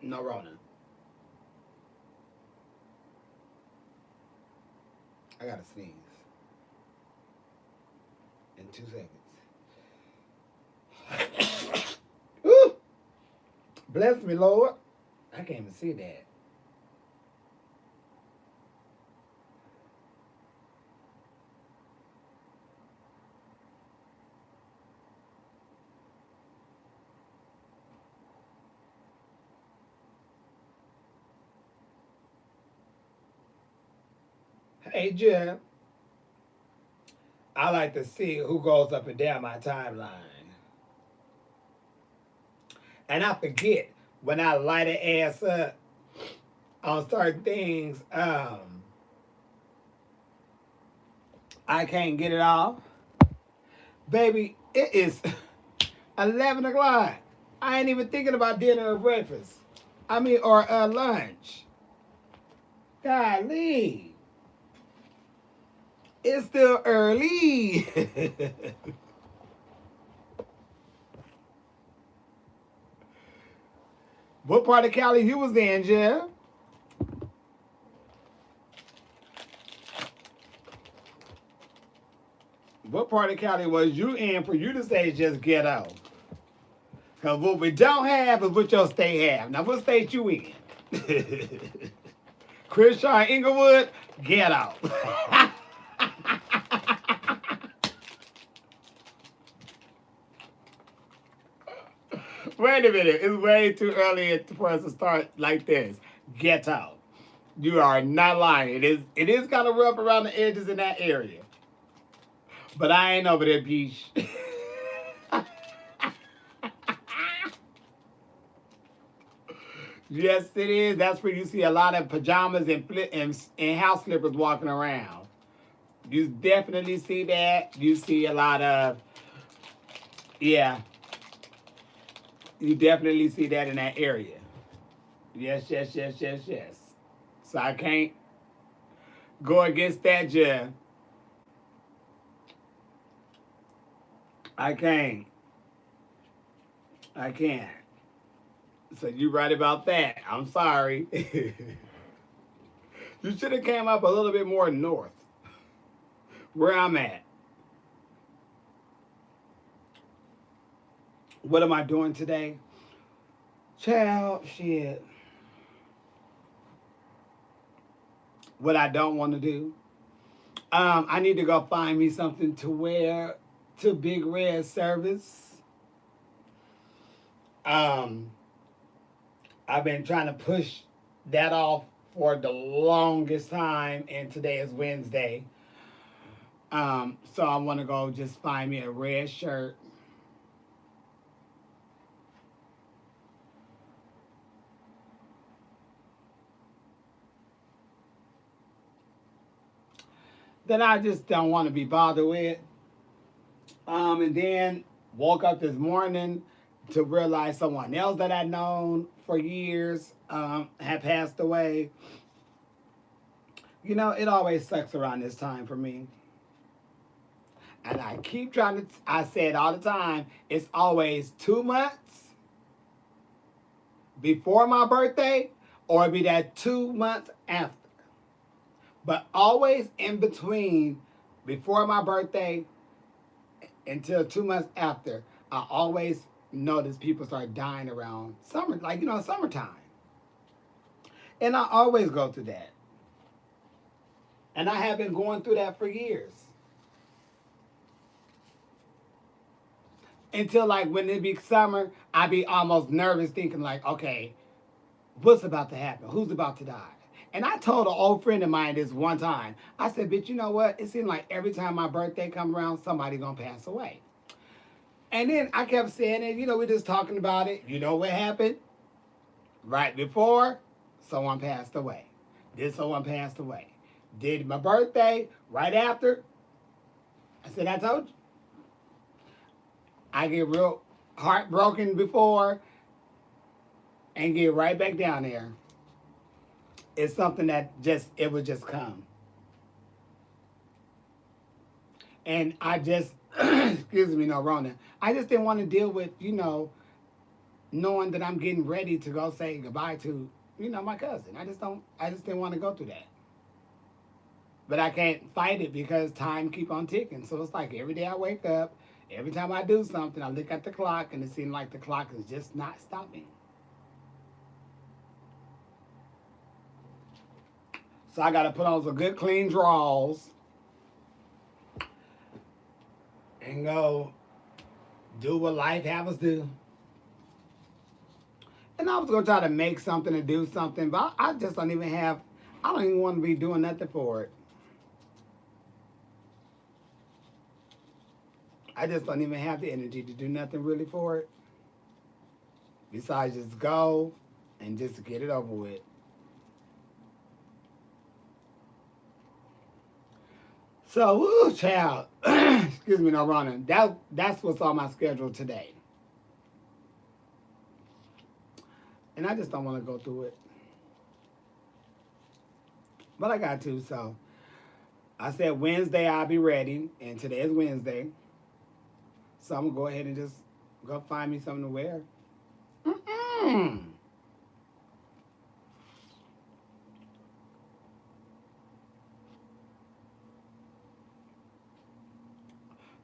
No Rona. I gotta sneeze in 2 seconds. Ooh, bless me, Lord. I can't even see that. Hey, Jim, I like to see who goes up and down my timeline. And I forget when I light an ass up on certain things, I can't get it off. Baby, it is 11 o'clock. I ain't even thinking about dinner or breakfast. I mean, or lunch. Golly, it's still early. What part of Cali you was in, Jeff? What part of Cali was you in for you to say just get out? Because what we don't have is what your state have. Now, what state you in? Crenshaw, Inglewood, get out. Wait a minute. It's way too early for us to start like this. Get out. You are not lying. It is kind of rough around the edges in that area. But I ain't over there, beach. Yes, it is. That's where you see a lot of pajamas and house slippers walking around. You definitely see that. You see a lot of, yeah, you definitely see that in that area. Yes, yes, yes, yes, yes. So I can't go against that, Jeff. I can't. I can't. So you right about that. I'm sorry. You should have came up a little bit more north, where I'm at. What am I doing today? Child, shit. What I don't want to do. I need to go find me something to wear to Big Red service. Um, I've been trying to push that off for the longest time, and today is Wednesday. So I want to go just find me a red shirt. That I just don't want to be bothered with. And then woke up this morning to realize someone else that I'd known for years had passed away. You know, it always sucks around this time for me. And I keep trying to, I say it all the time, it's always 2 months before my birthday or it'll be that 2 months after. But always in between, before my birthday until 2 months after, I always notice people start dying around summer, like, summertime. And I always go through that. And I have been going through that for years. Until like when it be summer, I be almost nervous thinking like, okay, what's about to happen? Who's about to die? And I told an old friend of mine this one time. I said, bitch, you know what? It seems like every time my birthday come around, somebody gonna pass away. And then I kept saying it, we're just talking about it. You know what happened? Right before, someone passed away. Then someone passed away. Did my birthday, right after, I said, I told you. I get real heartbroken before and get right back down there. It's something that it would just come. And I just, excuse me, no, Rona. I just didn't want to deal with, knowing that I'm getting ready to go say goodbye to, my cousin. I just didn't want to go through that. But I can't fight it because time keep on ticking. So it's like every day I wake up, every time I do something, I look at the clock and it seems like the clock is just not stopping. So I got to put on some good clean drawers and go do what life have us do. And I was gonna try to make something and do something, but I just don't even have. I don't even want to be doing nothing for it. I just don't even have the energy to do nothing really for it. Besides just go and just get it over with. So, woo, child. Excuse me, no running. That's what's on my schedule today, and I just don't want to go through it. But I got to. So I said Wednesday I'll be ready, and today is Wednesday. So I'm gonna go ahead and just go find me something to wear. Mm-mm.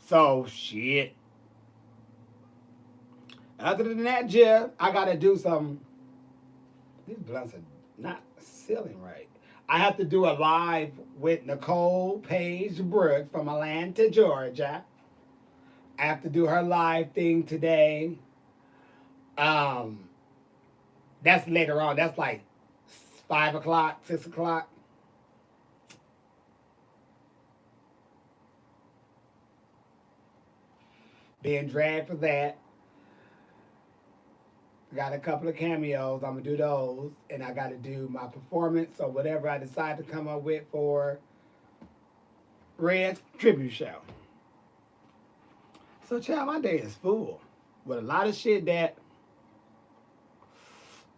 So shit. Other than that, Jeff, I gotta do some. These blunts are not sealing right. I have to do a live with Nicole Page Brooks from Atlanta, Georgia. I have to do her live thing today. Um, that's later on. That's like 5 o'clock, 6 o'clock. Being dragged for that. Got a couple of cameos. I'm gonna do those, and I got to do my performance or whatever I decide to come up with for Red's tribute show. So, child, my day is full with a lot of shit that.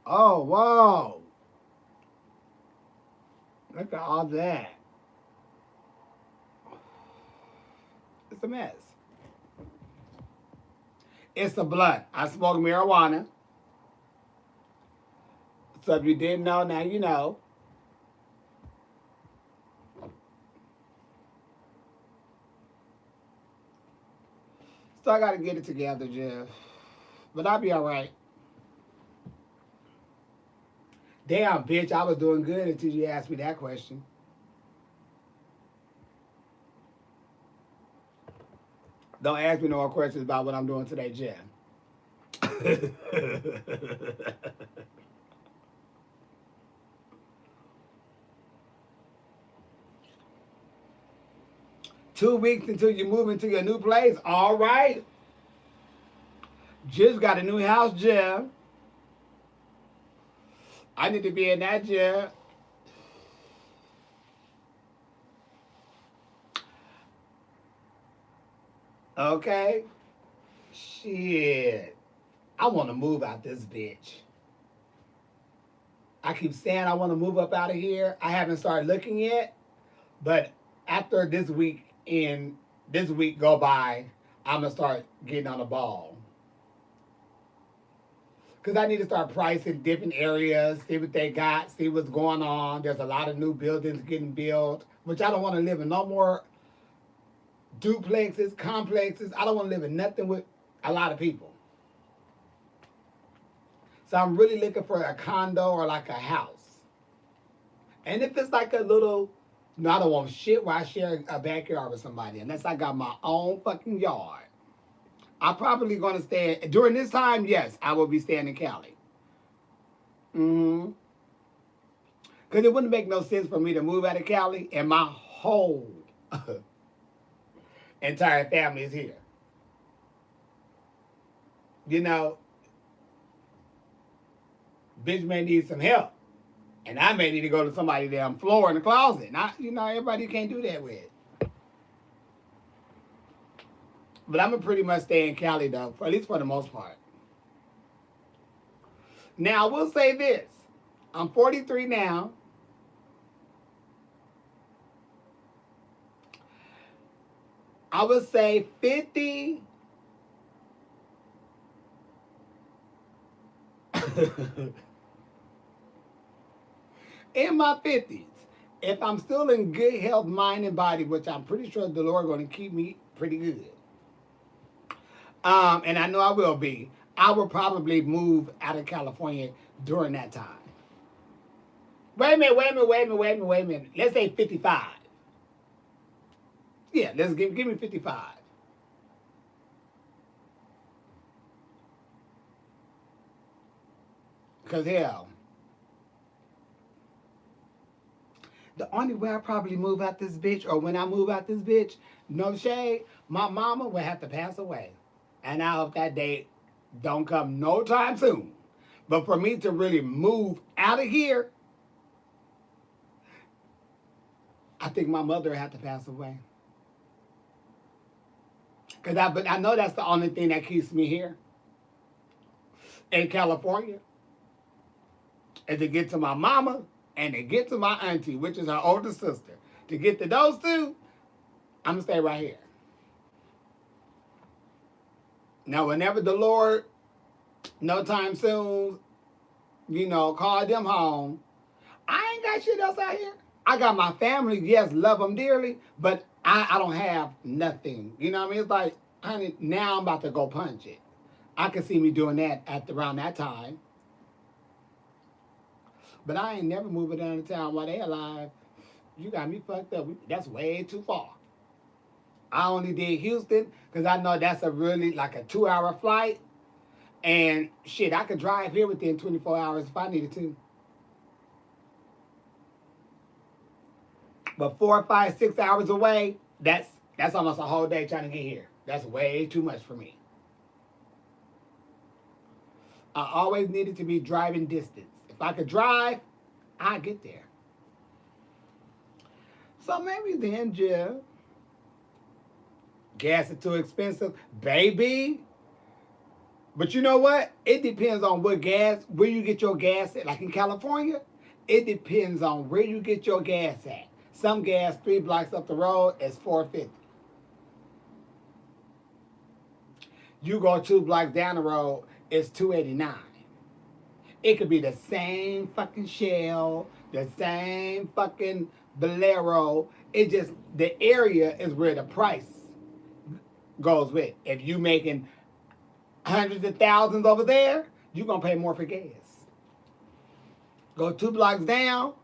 Oh, whoa! Look at all that. It's a mess. It's a blunt. I smoke marijuana. So if you didn't know, now you know. So I got to get it together, Jeff. But I'll be all right. Damn, bitch, I was doing good until you asked me that question. Don't ask me no more questions about what I'm doing today, Jeff. 2 weeks until you move into your new place. All right. Just got a new house, Jeff. I need to be in that, Jeff. Okay. Shit. I want to move out this bitch. I keep saying I want to move up out of here. I haven't started looking yet, but after this week go by, I'm gonna start getting on the ball because I need to start pricing different areas, see what they got, see what's going on. There's a lot of new buildings getting built, which I don't want to live in no more duplexes, complexes. I don't want to live in nothing with a lot of people. So I'm really looking for a condo or like a house. And if it's like a little, no, I don't want shit where I share a backyard with somebody unless I got my own fucking yard. I'm probably going to stay, during this time, yes, I will be staying in Cali. Mm-hmm. Because it wouldn't make no sense for me to move out of Cali and my whole entire family is here. You know, bitch may need some help. And I may need to go to somebody damn floor in the closet. Not, everybody can't do that with. But I'm gonna pretty much stay in Cali though, at least for the most part. Now I will say this: I'm 43 now. I would say 50 In my 50s, if I'm still in good health, mind, and body, which I'm pretty sure the Lord going to keep me pretty good, and I know I will be, I will probably move out of California during that time. Wait a minute, wait a minute, wait a minute, wait a minute, wait a minute. Let's say 55. Yeah, let's give me 55. Because hell, the only way I probably move out this bitch, or when I move out this bitch, no shade, my mama will have to pass away. And I hope that day don't come no time soon. But for me to really move out of here, I think my mother had to pass away. But I know that's the only thing that keeps me here in California, is to get to my mama and to get to my auntie, which is her older sister. To get to those two, I'm gonna stay right here. Now, whenever the Lord, no time soon, call them home, I ain't got shit else out here. I got my family, yes, love them dearly, but I don't have nothing. You know what I mean? It's like, honey, now I'm about to go punch it. I can see me doing that at around that time. But I ain't never moving down to town while they alive. You got me fucked up. That's way too far. I only did Houston because I know that's a really like a 2-hour flight. And shit, I could drive here within 24 hours if I needed to. But 4, 5, 6 hours away, that's almost a whole day trying to get here. That's way too much for me. I always needed to be driving distance. If I could drive, I'd get there. So maybe then, Jeff, gas is too expensive, baby. But you know what? It depends on where you get your gas at. Like in California, it depends on where you get your gas at. Some gas 3 blocks up the road is $4.50. You go 2 blocks down the road, it's $2.89. It could be the same fucking Shell, the same fucking Bolero. It just, the area is where the price goes with. If you making hundreds of thousands over there, you're going to pay more for gas. Go 2 blocks down,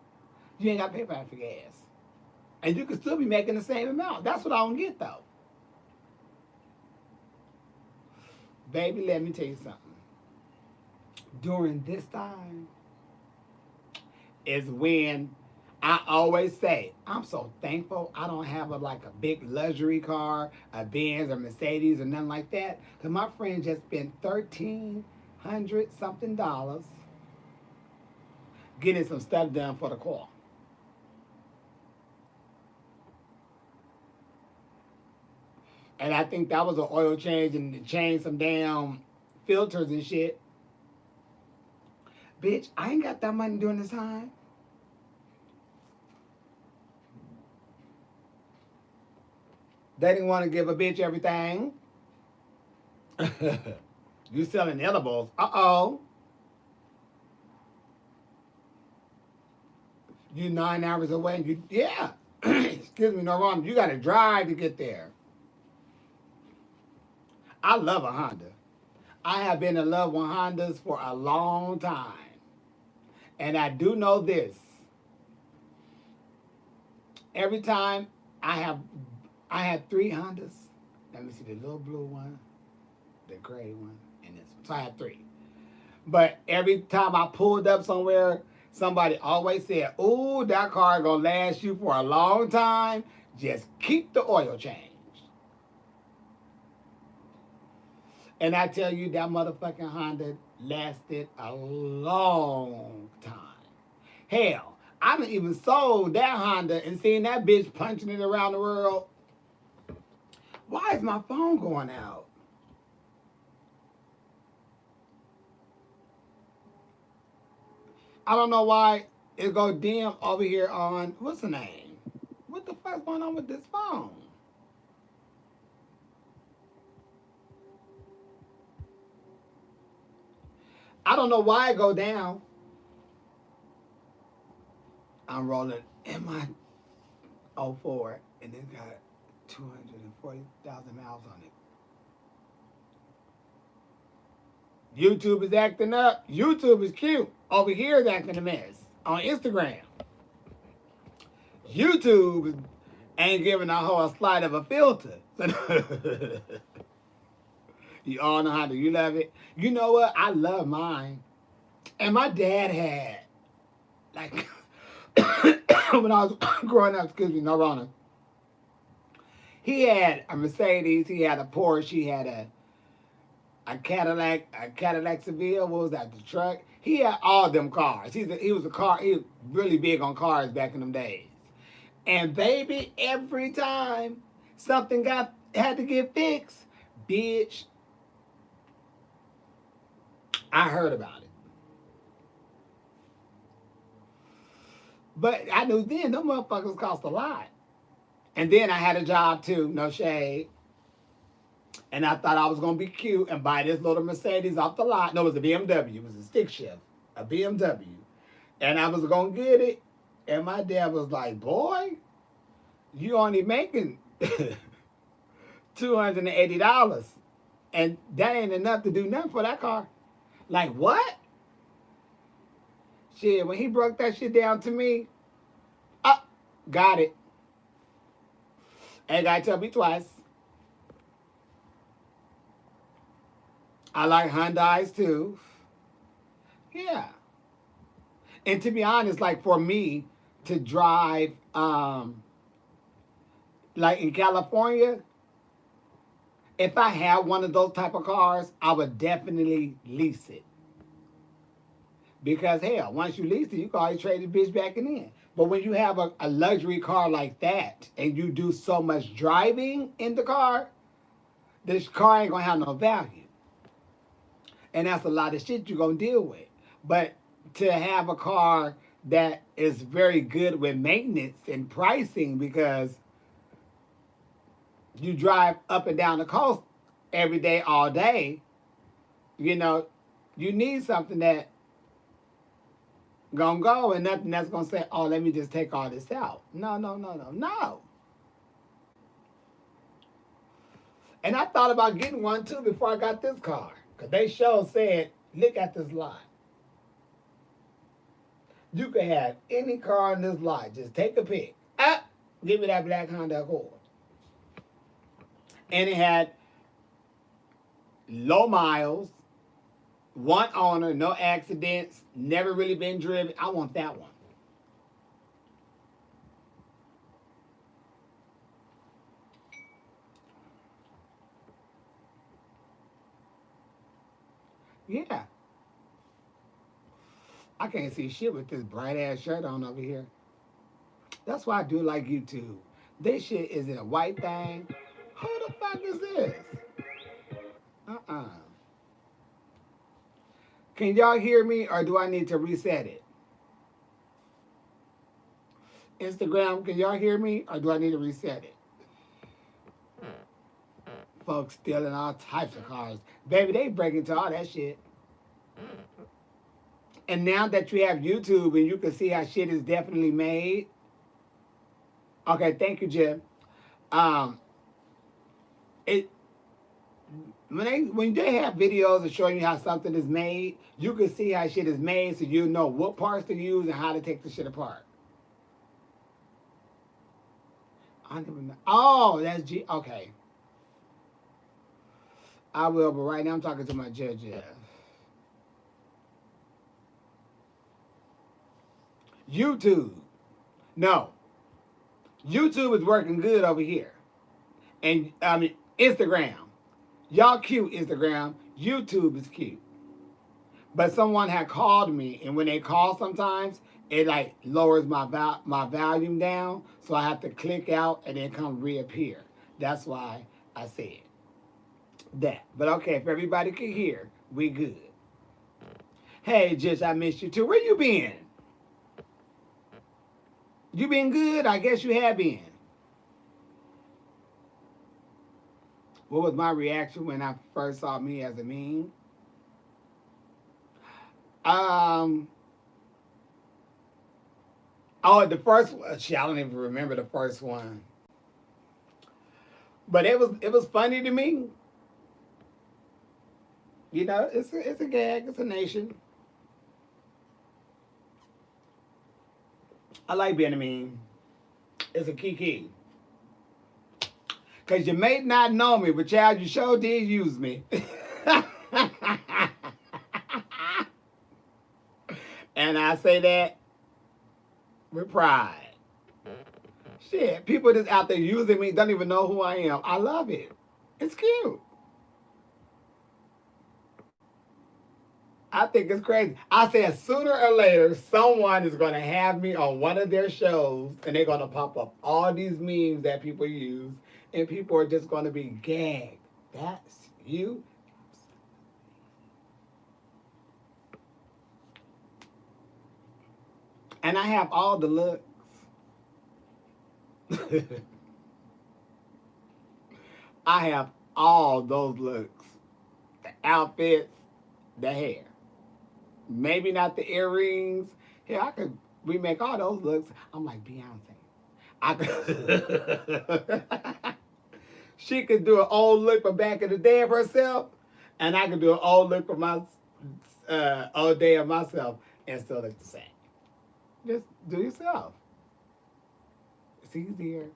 you ain't got to pay for gas. And you can still be making the same amount. That's what I don't get, though. Baby, let me tell you something. During this time is when I always say, I'm so thankful I don't have a big luxury car, a Benz or Mercedes or nothing like that. Because my friend just spent $1,300 something getting some stuff done for the car. And I think that was an oil change and change some damn filters and shit. Bitch, I ain't got that money during this time. They didn't want to give a bitch everything. You selling edibles. Uh-oh. You 9 hours away. Yeah. Excuse me, no wrong. You got to drive to get there. I love a Honda. I have been in love with Hondas for a long time. And I do know this. Every time I had 3 Hondas. Let me see, the little blue one, the gray one, and this one. So I had 3. But every time I pulled up somewhere, somebody always said, "Ooh, that car gonna last you for a long time. Just keep the oil change." And I tell you, that motherfucking Honda lasted a long time. Hell, I done even sold that Honda and seen that bitch punching it around the world. Why is my phone going out? I don't know why it go dim over here on, what's the name? What the fuck's going on with this phone? I don't know why I go down. I'm rolling in my '04, and it's got 240,000 miles on it. YouTube is acting up. YouTube is cute. Over here is acting a mess. On Instagram, YouTube ain't giving a whole slide of a filter. You all know how to. You love it. You know what? I love mine. And my dad had, like, when I was growing up, excuse me, no Rona, he had a Mercedes, he had a Porsche, he had a Cadillac Seville. What was that? The truck. He had all them cars. He was a car. He was really big on cars back in them days. And baby, every time something had to get fixed, bitch, I heard about it. But I knew then them motherfuckers cost a lot. And then I had a job too, no shade. And I thought I was gonna be cute and buy this little Mercedes off the lot. No, it was a BMW. It was a stick shift, a BMW. And I was gonna get it. And my dad was like, "Boy, you only making $280, and that ain't enough to do nothing for that car." Like what? Shit, when he broke that shit down to me, oh, got it. Ain't gotta tell me twice. I like Hyundais too. Yeah. And to be honest, like for me to drive, like in California, if I had one of those type of cars, I would definitely lease it. Because hell, once you lease it, you can always trade the bitch back in. But when you have a luxury car like that and you do so much driving in the car, this car ain't gonna have no value. And that's a lot of shit you're gonna deal with. But to have a car that is very good with maintenance and pricing because you drive up and down the coast every day, all day, you know, you need something that gonna go and nothing that's gonna say, "Oh, let me just take all this out." No, no, no, no, no. And I thought about getting one too before I got this car. Cause they sure said, "Look at this lot. You can have any car in this lot. Just take a pick. Ah, give me that black Honda Accord." And it had low miles, one owner, no accidents, never really been driven. I want that one. Yeah. I can't see shit with this bright ass shirt on over here. That's why I do like YouTube. This shit is in a white thing. Who the fuck is this? Uh-uh. Can y'all hear me or do I need to reset it? Instagram, can y'all hear me or do I need to reset it? Folks stealing all types of cars. Baby, they break into all that shit. And now that you have YouTube and you can see how shit is definitely made. Okay, thank you, Jim. Um, it when they have videos of showing you how something is made, you can see how shit is made, so you know what parts to use and how to take the shit apart. I don't even know. Oh, that's G. Okay, I will, but right now I'm talking to my judge. Yeah. YouTube. No, YouTube is working good over here, and I mean Instagram. Y'all cute Instagram. YouTube is cute. But someone had called me, and when they call, sometimes it like lowers my volume down, so I have to click out and then come reappear. That's why I said that. But okay, if everybody can hear, we good. Hey, Jish, I missed you too. Where you been? You been good? I guess you have been. What was my reaction when I first saw me as a meme? Um. Oh, the first one. Shit, I don't even remember the first one. But it was funny to me. You know, it's a gag. It's a nation. I like being a meme. It's a kiki. Cause you may not know me, but child, you sure did use me. And I say that with pride. Shit, people just out there using me don't even know who I am. I love it. It's cute. I think it's crazy. I said sooner or later, someone is going to have me on one of their shows and they're going to pop up all these memes that people use and people are just going to be gagged. That's you. And I have all the looks. I have all those looks. The outfits, the hair. Maybe not the earrings. Yeah, I could remake all those looks. I'm like Beyonce. I could. She could do an old look from back in the day of herself, and I could do an old look from my old day of myself and still look the same. Just do yourself. It's easier.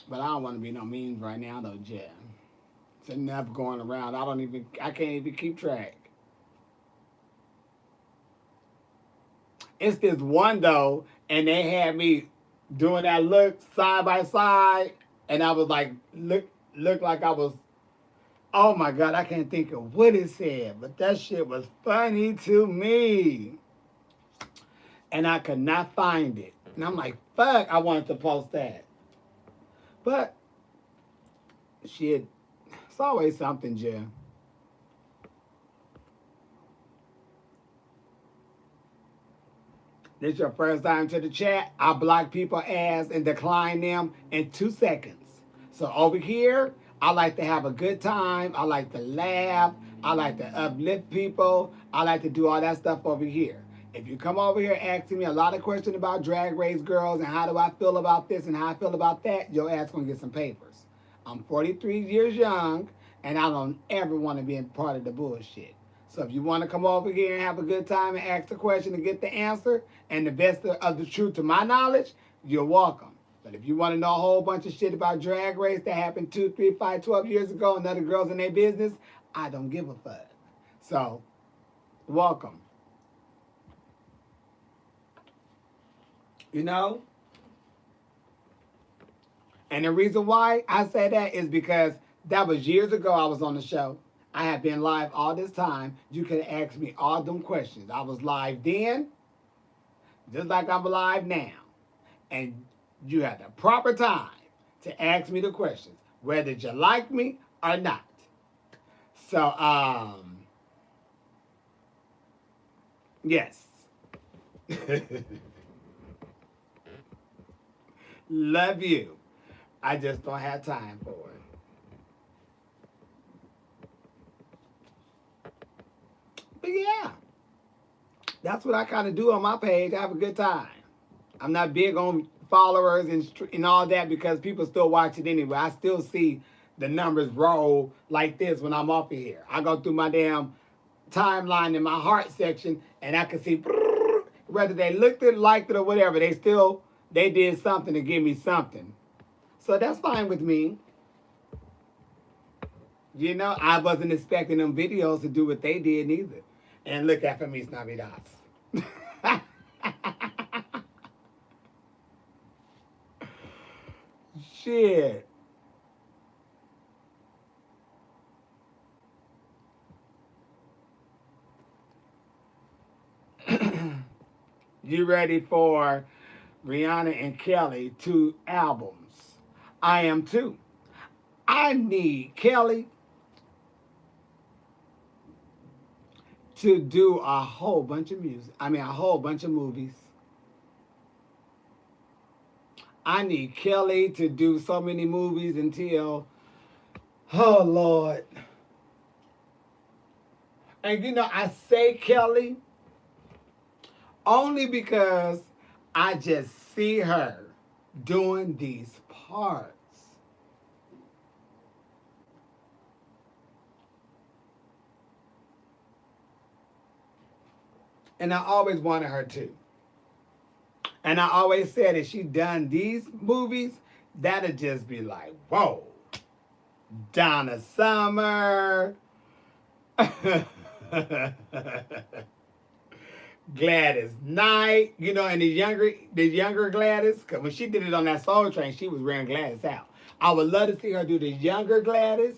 But I don't want to be no memes right now though, Jen. It's enough going around. I can't even keep track. It's this one though, and they had me doing that look side by side, and I was like, look like I was. Oh my God, I can't think of what it said, but that shit was funny to me, and I could not find it. And I'm like, fuck, I wanted to post that, but shit, it's always something, Jim. This your first time to the chat, I block people ass and decline them in 2 seconds. So over here, I like to have a good time. I like to laugh. I like to uplift people. I like to do all that stuff over here. If you come over here asking me a lot of questions about drag race girls and how do I feel about this and how I feel about that, your ass gonna get some papers. I'm 43 years young and I don't ever want to be a part of the bullshit. So if you want to come over here and have a good time and ask the question and get the answer and the best of the truth to my knowledge, you're welcome. But if you want to know a whole bunch of shit about drag race that happened 2, 3, 5, 12 years ago and other girls in their business, I don't give a fuck. So, welcome. You know? And the reason why I say that is because that was years ago I was on the show. I have been live all this time. You could ask me all them questions. I was live then, just like I'm live now. And you had the proper time to ask me the questions, whether you like me or not. So, yes. Love you. I just don't have time for it. But yeah, that's what I kind of do on my page. I have a good time. I'm not big on followers and all that because people still watch it anyway. I still see the numbers roll like this when I'm off of here. I go through my damn timeline in my heart section and I can see whether they looked it, liked it, or whatever. They did something to give me something. So that's fine with me. You know, I wasn't expecting them videos to do what they did neither. And look at Feliz Navidad. Shit. You ready for Rihanna and Kelly 2 albums? I am too. I need Kelly to do a whole bunch of music. I mean, a whole bunch of movies. I need Kelly to do so many movies until, oh Lord, And you know, I say Kelly only because I just see her doing these parts. And I always wanted her to. And I always said if she done these movies, that'd just be like, whoa, Donna Summer, Gladys Knight, you know, and the younger Gladys, because when she did it on that Soul Train, she was wearing Gladys out. I would love to see her do the younger Gladys.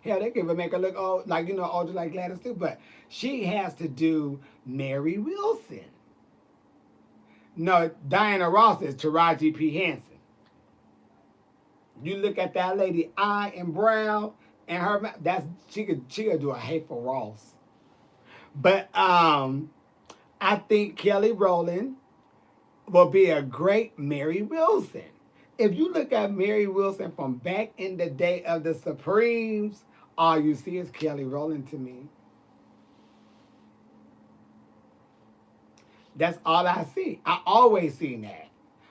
Hell, they could even make her look old, like, you know, older like Gladys too. But she has to do Mary Wilson. No, Diana Ross is Taraji P. Henson. You look at that lady, eye and brow, and her that's she could do a hateful Ross. But I think Kelly Rowland will be a great Mary Wilson. If you look at Mary Wilson from back in the day of the Supremes, all you see is Kelly Rowland to me. That's all I see. I always seen that.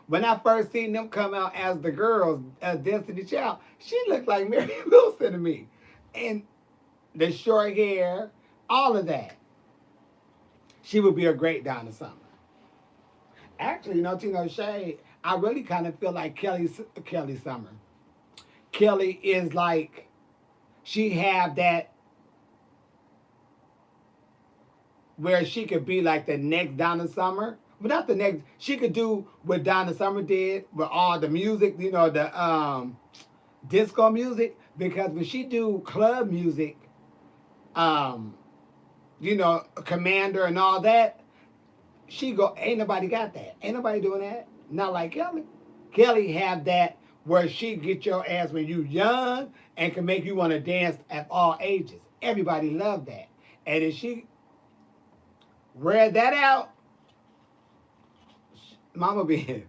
When I first seen them come out as the girls, as Destiny Child, she looked like Mary Wilson to me. And the short hair, all of that. She would be a great Donna Summer. Actually, you know, Tino Shade, I really kind of feel like Kelly Summer. Kelly is like, she have that where she could be like the next Donna Summer, but not the next. She could do what Donna Summer did with all the music, you know, the disco music. Because when she do club music, um, you know, Commander and all that, she go. Ain't nobody got that. Ain't nobody doing that. Not like Kelly. Kelly have that where she get your ass when you young and can make you want to dance at all ages. Everybody love that. And if she wear that out, Mama be here.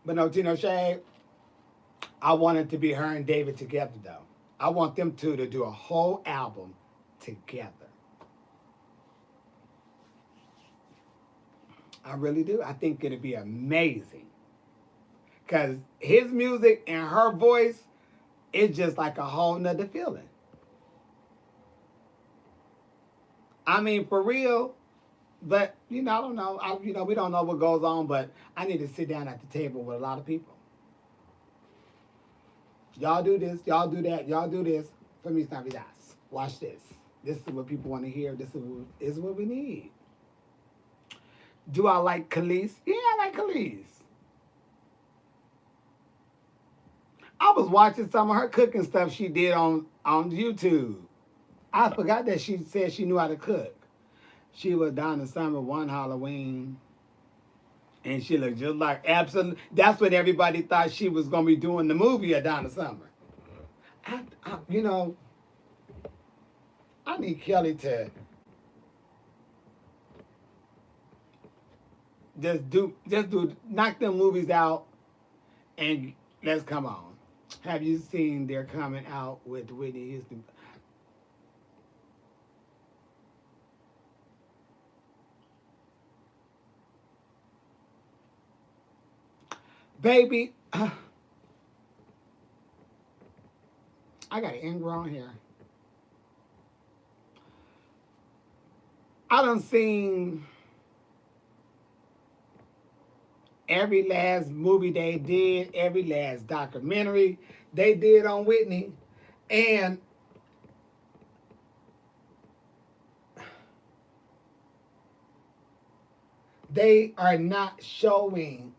But no, Tino Shade, I want it to be her and David together though. I want them two to do a whole album together. I really do. I think it'd be amazing. Cause his music and her voice is just like a whole nother feeling. I mean, for real. But you know, I don't know. You know, we don't know what goes on. But I need to sit down at the table with a lot of people. Y'all do this. Y'all do that. Y'all do this. For me, it's not Navidad. Watch this. This is what people want to hear. This is what we need. Do I like Khalees? Yeah, I like Khalees. I was watching some of her cooking stuff she did on YouTube. I forgot that she said she knew how to cook. She was down in summer one Halloween, and she looked just like absolutely. That's what everybody thought she was gonna be doing the movie of Donna Summer. You know, I need Kelly to knock them movies out and let's come on. Have you seen they're coming out with Whitney Houston? Baby, I got an ingrown hair. I done seen every last movie they did, every last documentary they did on Whitney, and they are not showing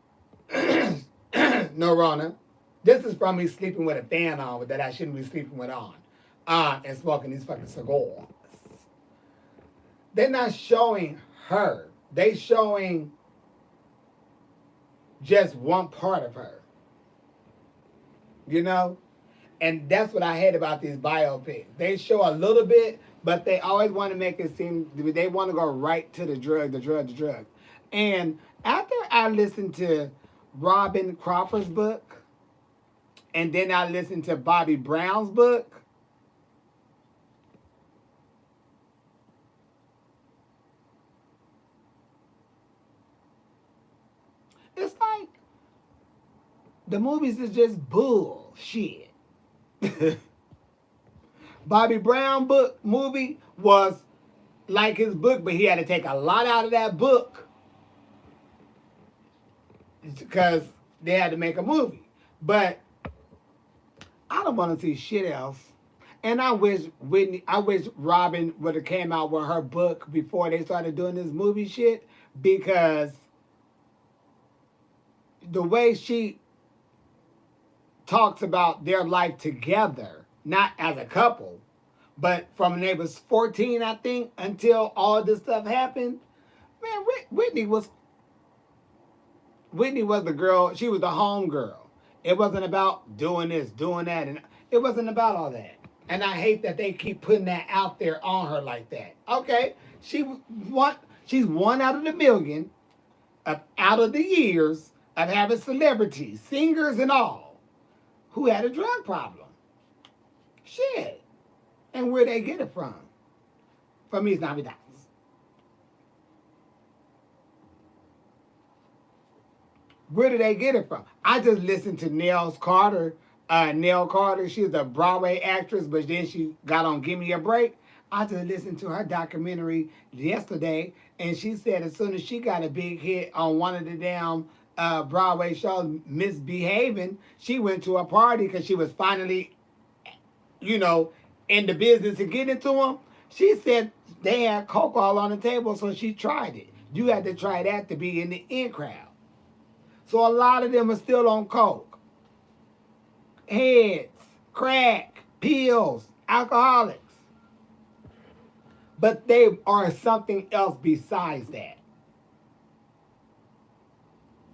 no Rona. This is from me sleeping with a fan on that I shouldn't be sleeping with on, and smoking these fucking cigars. They're not showing her. They showing just one part of her. You know? And that's what I hate about these biopics. They show a little bit, but they always want to make it seem they want to go right to the drug, the drug, the drug. And after I listened to Robin Crawford's book, and then I listened to Bobby Brown's book. It's like the movies is just bullshit. Bobby Brown book movie was like his book, but he had to take a lot out of that book because they had to make a movie. But I don't want to see shit else. And I wish Robin would have came out with her book before they started doing this movie shit, because the way she talks about their life together, not as a couple, but from when they was 14, I think, until all this stuff happened. Man, Whitney was the girl. She was the home girl. It wasn't about doing this, doing that, and it wasn't about all that. And I hate that they keep putting that out there on her like that. Okay, she's one out of the million, out of the years of having celebrities, singers and all, who had a drug problem. Shit. And where they get it from? From Mis Navidades. Where did they get it from? I just listened to Nell Carter. Nell Carter, she's a Broadway actress, but then she got on Give Me a Break. I just listened to her documentary yesterday, and she said as soon as she got a big hit on one of the damn Broadway shows, Misbehaving, she went to a party because she was finally, you know, in the business of getting to them. She said they had coke all on the table, so she tried it. You had to try that to be in the in crowd. So a lot of them are still on coke, heads, crack, pills, alcoholics. But they are something else besides that.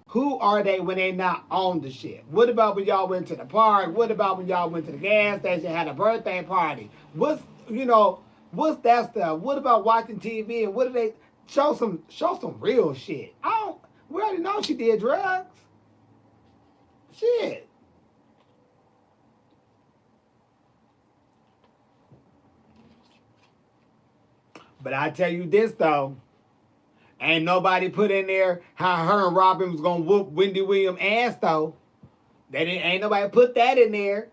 Who are they when they not on the shit? What about when y'all went to the park? What about when y'all went to the gas station, had a birthday party? What's that stuff? What about watching TV, and what do they show some real shit? We already know she did drugs. Shit. But I tell you this though, ain't nobody put in there how her and Robin was gonna whoop Wendy Williams' ass though. Ain't nobody put that in there.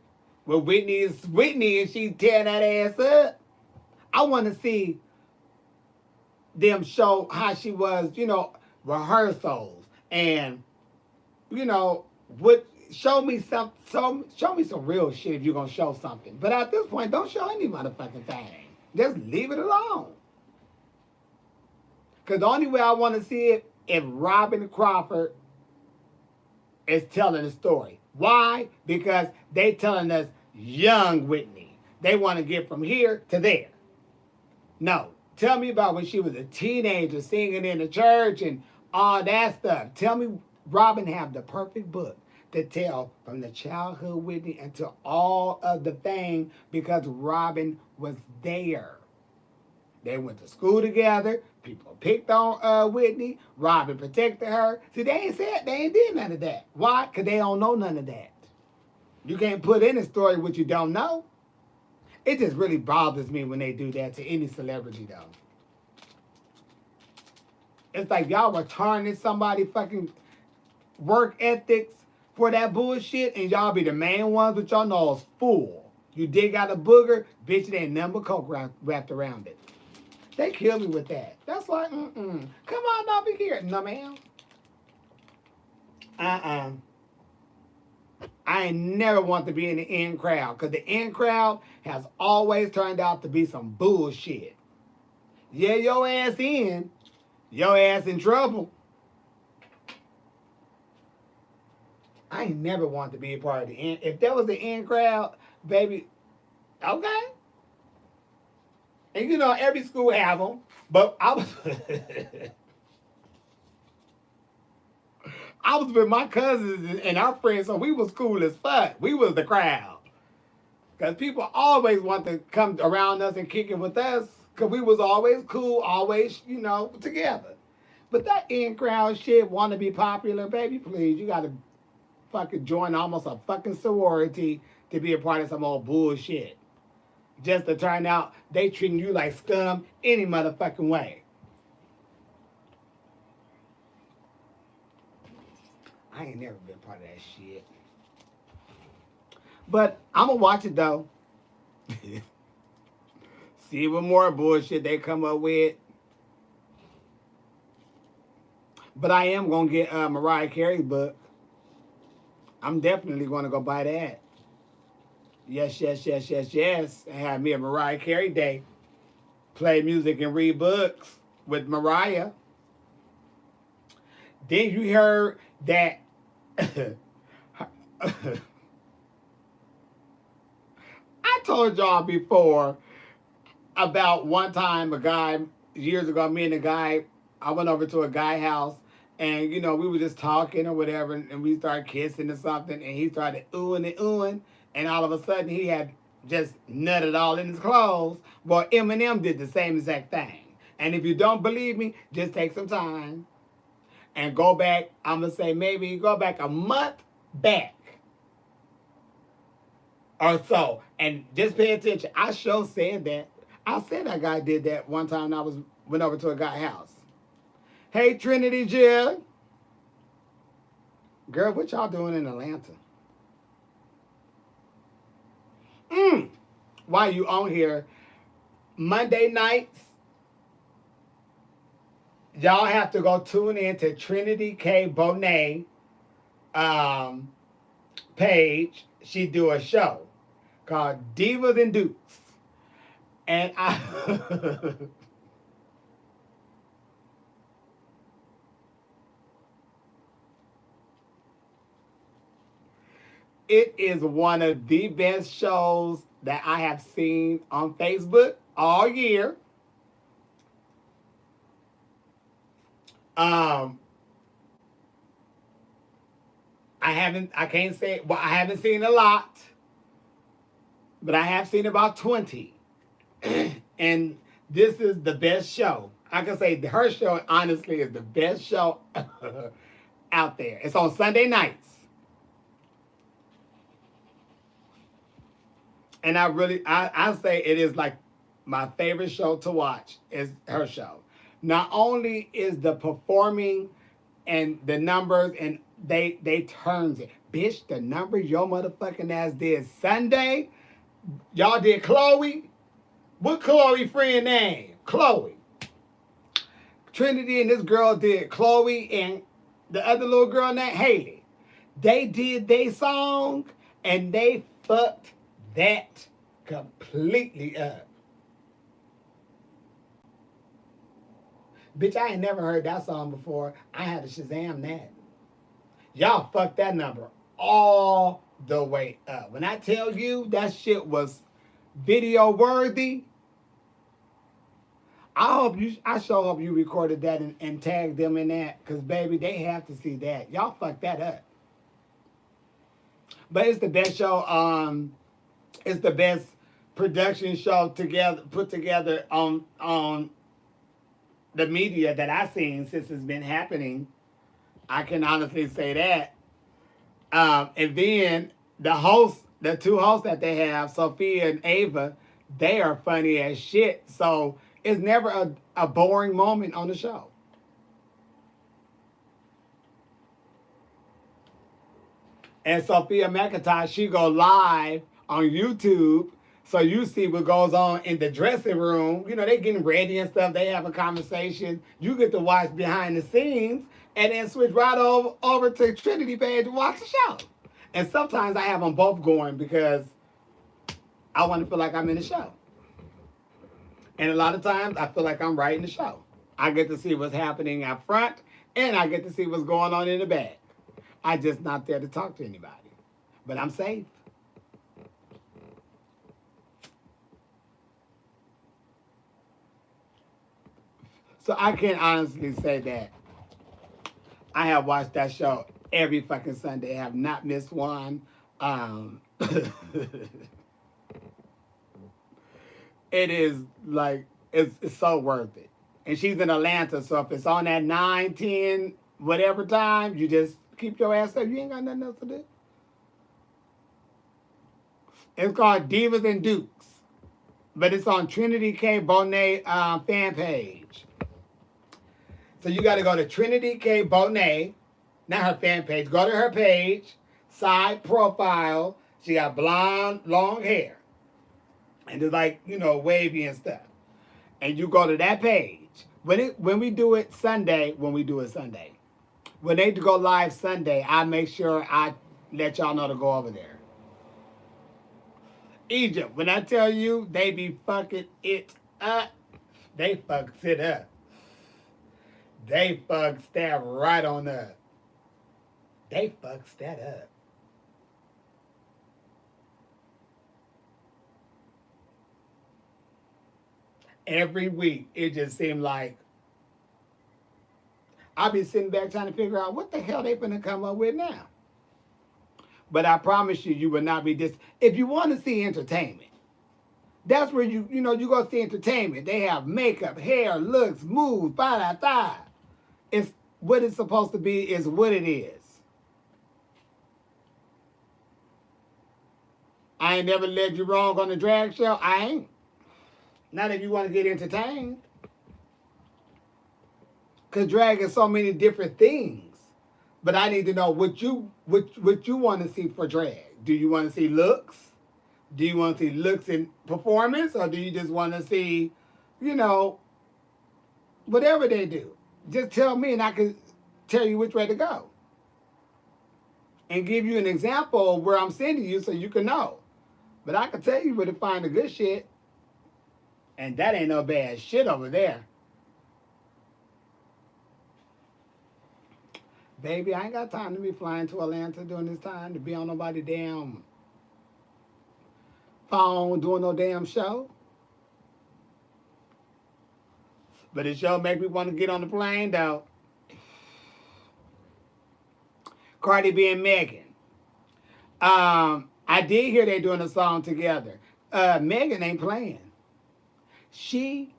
Well, Whitney is Whitney and she tearing that ass up. I want to see them show how she was, rehearsals and what show me show me some real shit if you're gonna show something. But at this point, don't show any motherfucking thing. Just leave it alone. Because the only way I want to see it if Robin Crawford is telling the story. Why? Because they telling us young Whitney. They want to get from here to there. No. Tell me about when she was a teenager singing in the church and all that stuff. Tell me Robin have the perfect book to tell from the childhood Whitney until all of the thing, because Robin was there. They went to school together. People picked on Whitney. Robin protected her. See, they ain't did none of that. Why? Because they don't know none of that. You can't put in a story what you don't know. It just really bothers me when they do that to any celebrity, though. It's like y'all were tarnishing somebody fucking work ethics for that bullshit, and y'all be the main ones with your nose full. You dig out a booger, bitch, it ain't nothing but coke wrapped around it. They kill me with that. That's like, Come on, don't be here. No, ma'am. I ain't never want to be in the in crowd, because the in crowd has always turned out to be some bullshit. Yeah, your ass in trouble. I ain't never want to be a part of the in. If there was the in crowd, baby, okay. And every school have them, but I was I was with my cousins and our friends, so we was cool as fuck. We was the crowd. Because people always want to come around us and kick it with us, because we was always cool, always, together. But that in crowd shit, want to be popular, baby, please, you got to fucking join almost a fucking sorority to be a part of some old bullshit. Just to turn out they treating you like scum any motherfucking way. I ain't never been part of that shit. But I'm gonna watch it though. See what more bullshit they come up with. But I am gonna get Mariah Carey's book. I'm definitely gonna go buy that. Yes, yes, yes, yes, yes. And have me a Mariah Carey day. Play music and read books with Mariah. Then you heard that. I told y'all before about one time a guy, years ago, me and a guy, I went over to a guy house and, you know, we were just talking or whatever and we started kissing or something and he started oohing and oohing and all of a sudden he had just nutted all in his clothes. Well, Eminem did the same exact thing. And if you don't believe me, just take some time and go back. I'm going to say maybe go back a month back or so. And just pay attention. I sure said that. I said that guy did that one time I went over to a guy's house. Hey, Trinity Jill. Girl, what y'all doing in Atlanta? Why you on here? Monday nights, y'all have to go tune in to Trinity K. Bonet page. She do a show called Divas and Dukes. And it is one of the best shows that I have seen on Facebook all year. I can't say, well, I haven't seen a lot, but I have seen about 20. And this is the best show. I can say her show, honestly, is the best show out there. It's on Sunday nights. And I say it is like my favorite show to watch is her show. Not only is the performing and the numbers and they turns it. Bitch, the number your motherfucking ass did Sunday, y'all did Chloe. What Chloe friend name? Chloe. Trinity and this girl did Chloe and the other little girl named Haley. They did their song and they fucked that completely up. Bitch, I ain't never heard that song before. I had to Shazam that. Y'all fucked that number all the way up. When I tell you that shit was video worthy, I sure hope you recorded that and tagged them in that. Because, baby, they have to see that. Y'all fucked that up. But it's the best show. It's the best production show put together on the media that I've seen since it's been happening. I can honestly say that. And then the two hosts that they have, Sophia and Ava, they are funny as shit. So it's never a boring moment on the show. And Sophia McIntyre, she go live on YouTube. So you see what goes on in the dressing room. You know, they getting ready and stuff. They have a conversation. You get to watch behind the scenes and then switch right over to Trinity page and watch the show. And sometimes I have them both going because I want to feel like I'm in the show. And a lot of times I feel like I'm right in the show. I get to see what's happening up front and I get to see what's going on in the back. I'm just not there to talk to anybody. But I'm safe. So I can honestly say that I have watched that show every fucking Sunday. I have not missed one. It is like, it's so worth it. And she's in Atlanta, so if it's on at 9, 10, whatever time, you just keep your ass up. You ain't got nothing else to do. It's called Divas and Dukes, but it's on Trinity K. Bonet fan page. So you got to go to Trinity K. Bonet, not her fan page. Go to her page, side profile. She got blonde, long hair, and it's like, you know, wavy and stuff. And you go to that page. When we do it Sunday, when they go live Sunday, I make sure I let y'all know to go over there. Egypt, when I tell you they be fucking it up, they fucks it up. They fucks that right on up. They fucks that up. Every week, it just seemed like I'll be sitting back trying to figure out what the hell they finna come up with now. But I promise you, you will not be dis. If you want to see entertainment, that's where you go see entertainment. They have makeup, hair, looks, moves, thigh. It's what it's supposed to be is what it is. I ain't never led you wrong on the drag show. I ain't. Not if you want to get entertained. Because drag is so many different things. But I need to know what you want to see for drag. Do you want to see looks? Do you want to see looks in performance? Or do you just want to see, whatever they do? Just tell me and I can tell you which way to go. And give you an example of where I'm sending you so you can know. But I can tell you where to find the good shit. And that ain't no bad shit over there. Baby, I ain't got time to be flying to Atlanta during this time to be on nobody damn phone doing no damn show. But it sure make me want to get on the plane though. Cardi B and Megan. I did hear they doing a song together. Megan ain't playing. She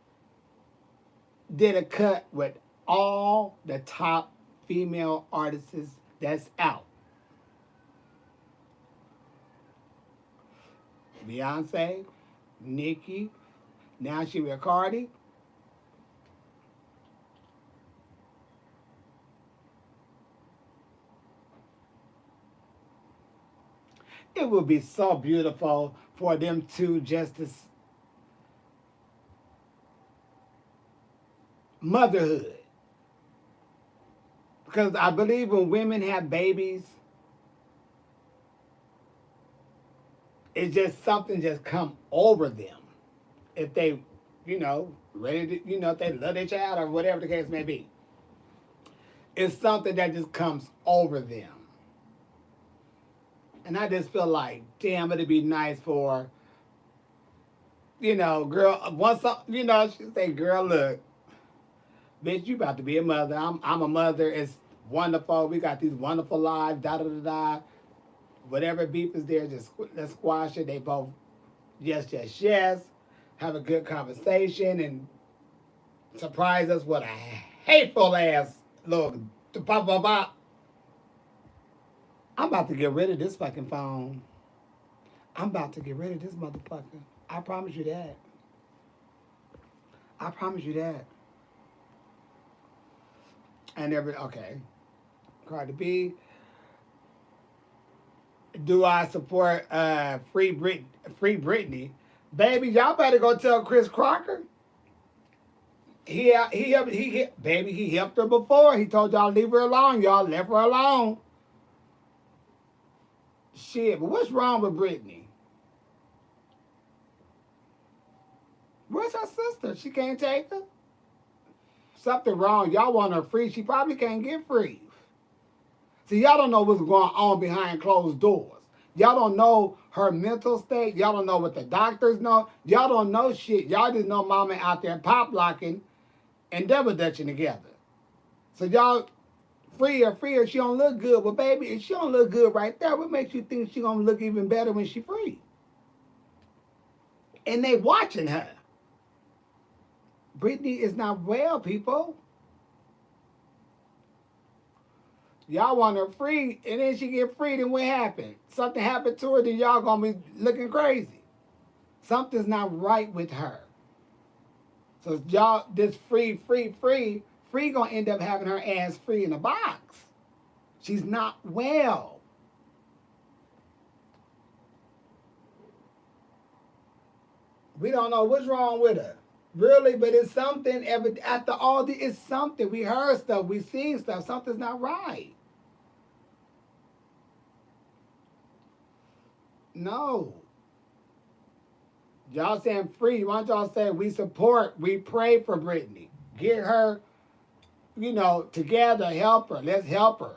did a cut with all the top female artists that's out. Beyonce, Nicki, now she with Cardi. It would be so beautiful for them two just to motherhood. Because I believe when women have babies, it's just something just come over them. If they, ready to, if they love their child or whatever the case may be. It's something that just comes over them. And I just feel like, damn, it'd be nice for, girl, once, she say, girl, look, bitch, you about to be a mother. I'm a mother. It's wonderful. We got these wonderful lives, da-da-da-da. Whatever beef is there, just let's squash it. They both, yes. Have a good conversation and surprise us with a hateful ass little pop. I'm about to get rid of this fucking phone. I'm about to get rid of this motherfucker. I promise you that. I promise you that. And okay. Cardi B. Do I support Free Britney? Baby, y'all better go tell Chris Crocker. He helped her before. He told y'all leave her alone. Y'all left her alone. Shit, but what's wrong with Britney? Where's her sister? She can't take her? Something wrong. Y'all want her free. She probably can't get free. See, y'all don't know what's going on behind closed doors. Y'all don't know her mental state. Y'all don't know what the doctors know. Y'all don't know shit. Y'all just know mama out there pop locking and double dutching together. So y'all free her. She don't look good. But baby, if she don't look good right there, what makes you think she gonna look even better when she free? And they watching her. Britney is not well, people. Y'all want her free, and then she get free, then what happened? Something happened to her, then y'all gonna be looking crazy. Something's not right with her. So y'all, this free gonna end up having her ass free in a box. She's not well. We don't know what's wrong with her. Really, but it's something. After all this, it's something. We heard stuff. We seen stuff. Something's not right. No. Y'all saying free. Why don't y'all say we support, we pray for Brittany. Get her, together, help her. Let's help her.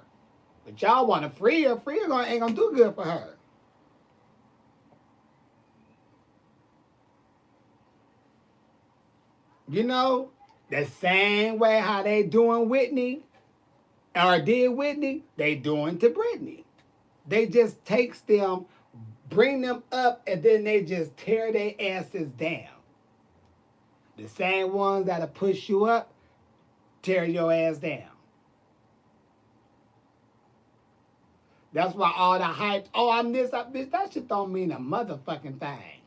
But y'all want to free her. Free her ain't going to do good for her. The same way how they doing Whitney or did Whitney, they doing to Brittany. They just takes them, bring them up, and then they just tear their asses down. The same ones that'll push you up, tear your ass down. That's why all the hype, oh, I'm this, bitch, that shit don't mean a motherfucking thing.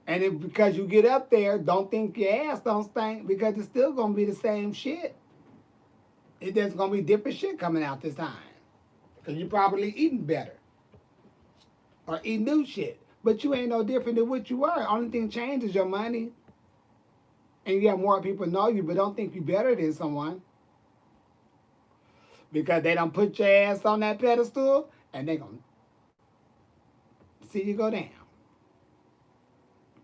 And because you get up there, don't think your ass don't stink, because it's still going to be the same shit. It's just going to be different shit coming out this time. Because you probably eating better. Or eating new shit. But you ain't no different than what you were. Only thing changed is your money. And you have more people know you, but don't think you better than someone. Because they don't put your ass on that pedestal, and they going to see you go down.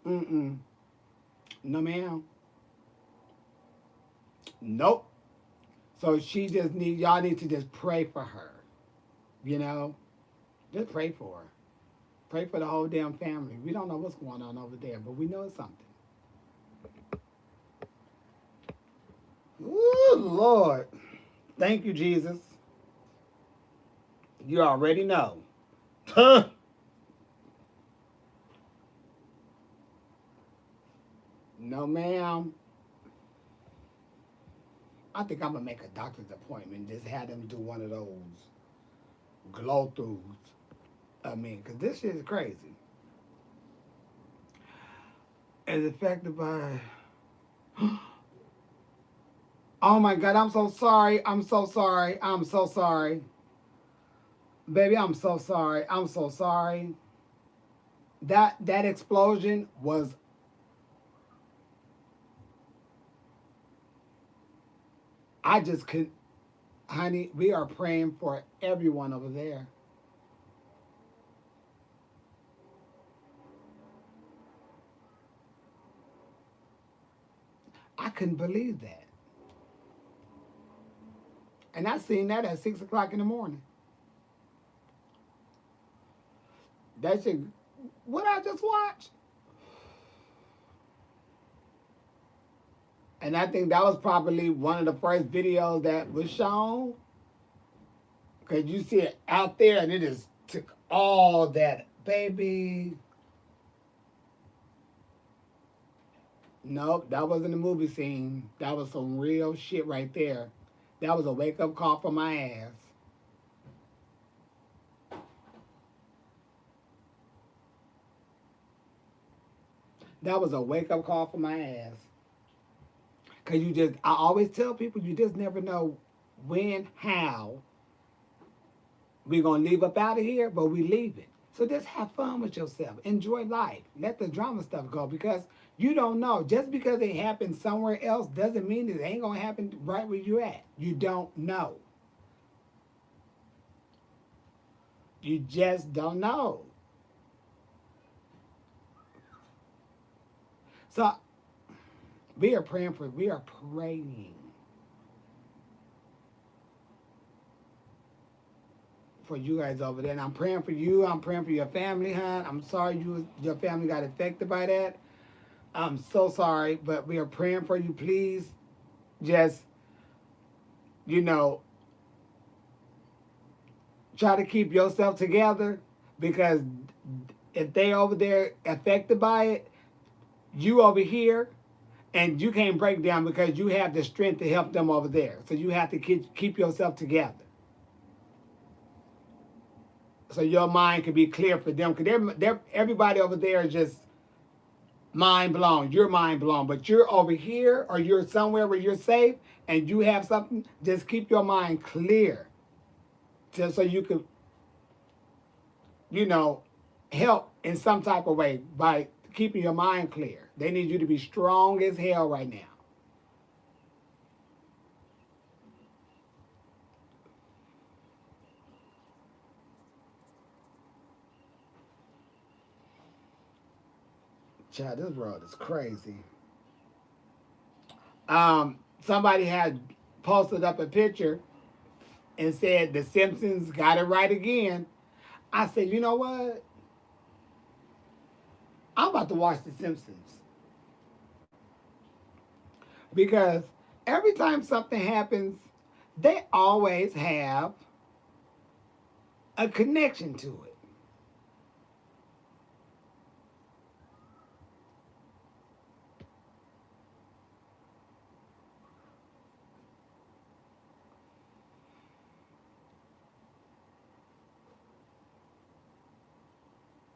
Mm-mm. No, ma'am. Nope. So y'all need to just pray for her. Just pray for her. Pray for the whole damn family. We don't know what's going on over there, but we know it's something. Ooh, Lord. Thank you, Jesus. You already know. No, ma'am. I think I'm going to make a doctor's appointment and just have them do one of those glow throughs. Because this shit is crazy. Is affected by... Oh, my God. I'm so sorry. I'm so sorry. I'm so sorry. Baby, I'm so sorry. I'm so sorry. That explosion was... I just couldn't... Honey, we are praying for everyone over there. I couldn't believe that. And I seen that at 6 o'clock in the morning. That shit, what I just watched? And I think that was probably one of the first videos that was shown. Because you see it out there and it just took all that, baby. Nope, that wasn't a movie scene. That was some real shit right there. That was a wake-up call for my ass. That was a wake-up call for my ass. Because I always tell people, you just never know when, how we're going to leave up out of here, but we leave it. So just have fun with yourself. Enjoy life. Let the drama stuff go, because you don't know. Just because it happened somewhere else doesn't mean it ain't going to happen right where you're at. You don't know. You just don't know. So we are praying for you guys over there. And I'm praying for you. I'm praying for your family, hon. I'm sorry your family got affected by that. I'm so sorry, but we are praying for you. Please just, try to keep yourself together, because if they over there affected by it, you over here, And you can't break down because you have the strength to help them over there. So you have to keep yourself together. So your mind can be clear for them. Because they're everybody over there is just mind blown. You're mind blown. But you're over here or you're somewhere where you're safe and you have something, just keep your mind clear. Just so you can, you know, help in some type of way by keeping your mind clear. They need you to be strong as hell right now. Child, this world is crazy. Somebody had posted up a picture and said the Simpsons got it right again. I said, you know what? I'm about to watch the Simpsons because every time something happens, they always have a connection to it.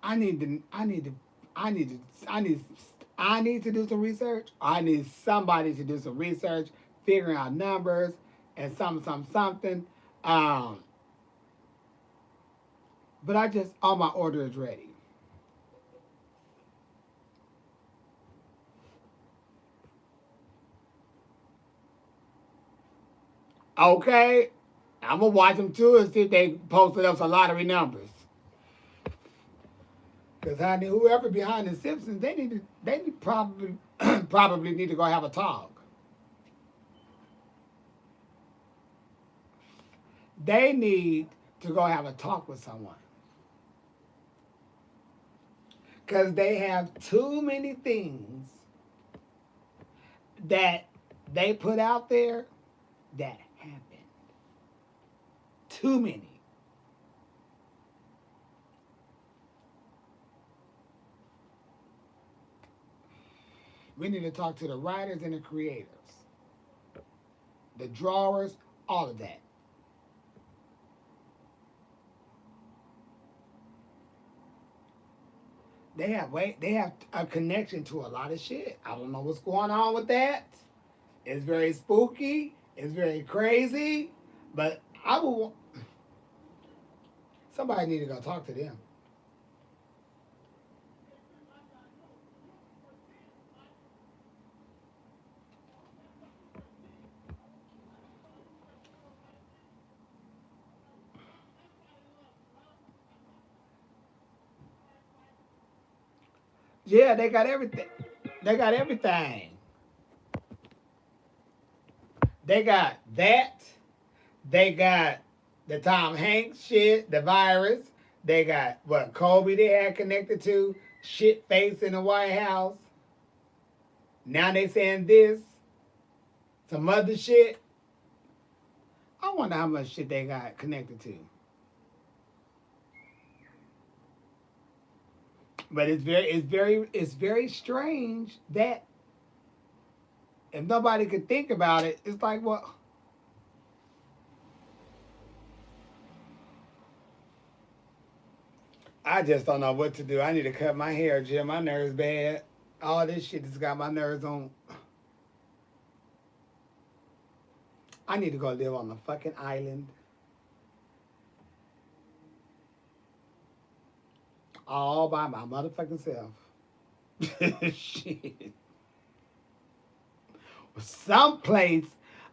I need to, I need to, I need to, I need to do some research. I need somebody to do some research, figuring out numbers and something. Um, but I just, all my order is ready. Okay, I'm gonna watch them too and see if they posted up some lottery numbers. Because honey, whoever behind the Simpsons, they need probably probably need to go have a talk. They need to go have a talk with someone because they have too many things that they put out there that happened. Too many. We need to talk to the writers and the creators, the drawers, all of that. They have a connection to a lot of shit. I don't know what's going on with that. It's very spooky. It's very crazy. But I will. Somebody need to go talk to them. Yeah, they got everything. They got everything. They got that. They got the Tom Hanks shit, the virus. They got what Kobe they had connected to, shit face in the White House. Now they saying this, some other shit. I wonder how much shit they got connected to. But it's very strange that if nobody could think about it, it's like, well, I just don't know what to do. I need to cut my hair, Jim. My nerves bad. All this shit has got my nerves on. I need to go live on a fucking island all by my motherfucking self. Shit. Someplace,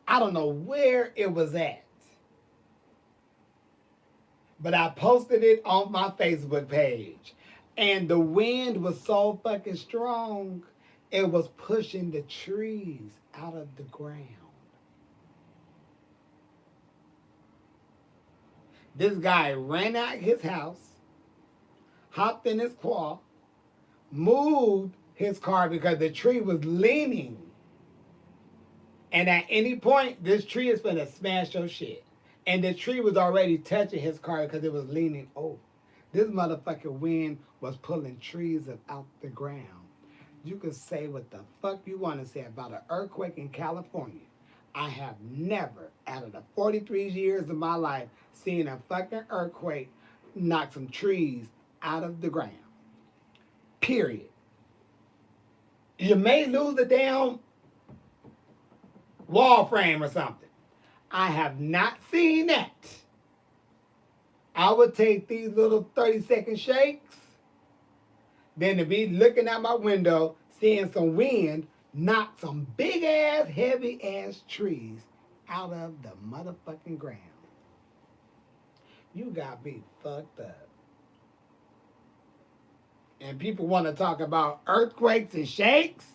I don't know where it was at, but I posted it on my Facebook page. And the wind was so fucking strong, it was pushing the trees out of the ground. This guy ran out his house, hopped in his car, moved his car because the tree was leaning. And at any point, this tree is gonna smash your shit. And the tree was already touching his car because it was leaning over. This motherfucking wind was pulling trees up out the ground. You can say what the fuck you want to say about an earthquake in California. I have never, out of the 43 years of my life, seen a fucking earthquake knock some trees out of the ground. Period. You may lose a damn wall frame or something. I have not seen that. I would take these little 30-second shakes, then to be looking out my window, seeing some wind knock some big ass, heavy ass trees out of the motherfucking ground. You got me fucked up. And people want to talk about earthquakes and shakes,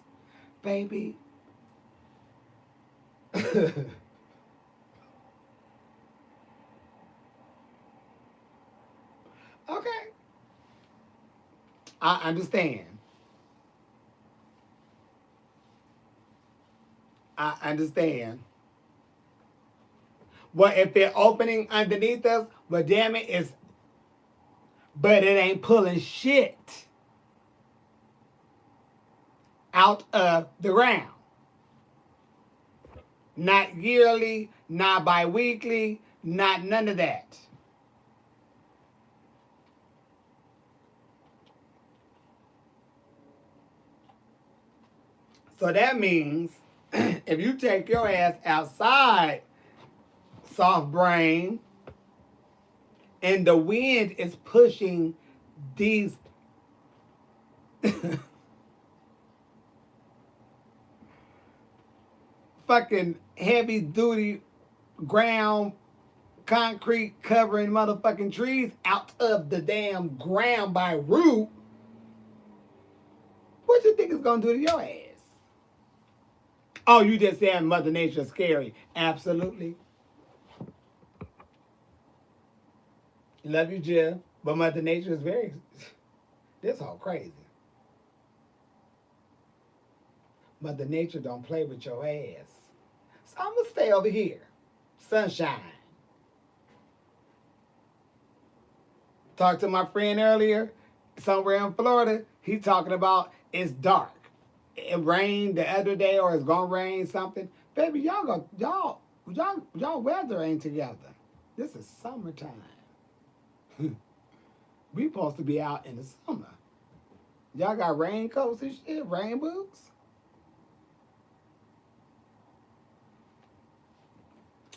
baby. Okay. I understand. I understand. Well, if they're opening underneath us, well, damn it, it's. But it ain't pulling shit out of the ground. Not yearly, not bi-weekly, not none of that. So that means if you take your ass outside, soft brain, and the wind is pushing these fucking heavy duty ground concrete covering motherfucking trees out of the damn ground by root, what you think is gonna do to your ass? Oh, you just saying Mother Nature's scary. Absolutely. Love you, Jill. But Mother Nature is very, this all crazy. Mother Nature don't play with your ass. So I'm gonna stay over here. Sunshine. Talked to my friend earlier, somewhere in Florida. He talking about it's dark. It rained the other day, or it's gonna rain something. Baby, y'all weather ain't together. This is summertime. We supposed to be out in the summer. Y'all got raincoats and shit, rain boots.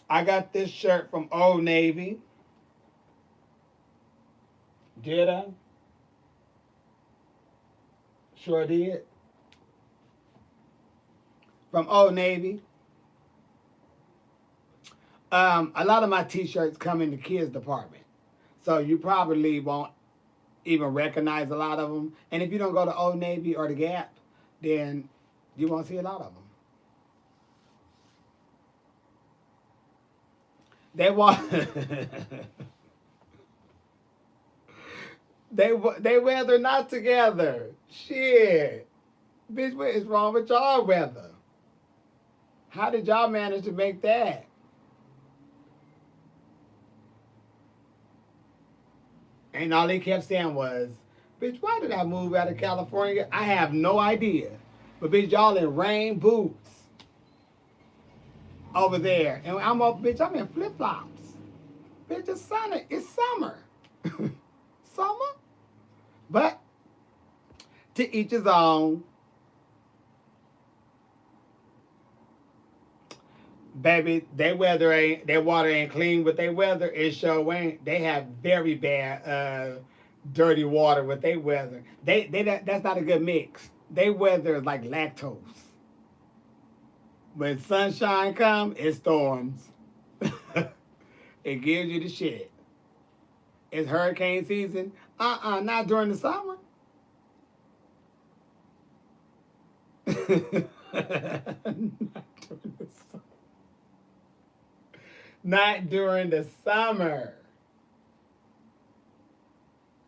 I got this shirt from Old Navy. Did I? Sure did. From Old Navy. A lot of my t-shirts come in the kids department. So you probably won't even recognize a lot of them. And if you don't go to Old Navy or the Gap, then you won't see a lot of them. They want they weather not together. Shit. Bitch, what is wrong with y'all weather? How did y'all manage to make that? And all they kept saying was, bitch, why did I move out of California? I have no idea. But bitch, y'all in rain boots over there. And I'm up, bitch, I'm in flip-flops. Bitch, it's sunny. It's summer. Summer? But to each his own. Baby, their water ain't clean, but their weather is sure ain't. They have very bad, dirty water with their weather. That's not a good mix. Their weather is like lactose. When sunshine comes, it storms. It gives you the shit. It's hurricane season. Not during the summer. Not during the summer.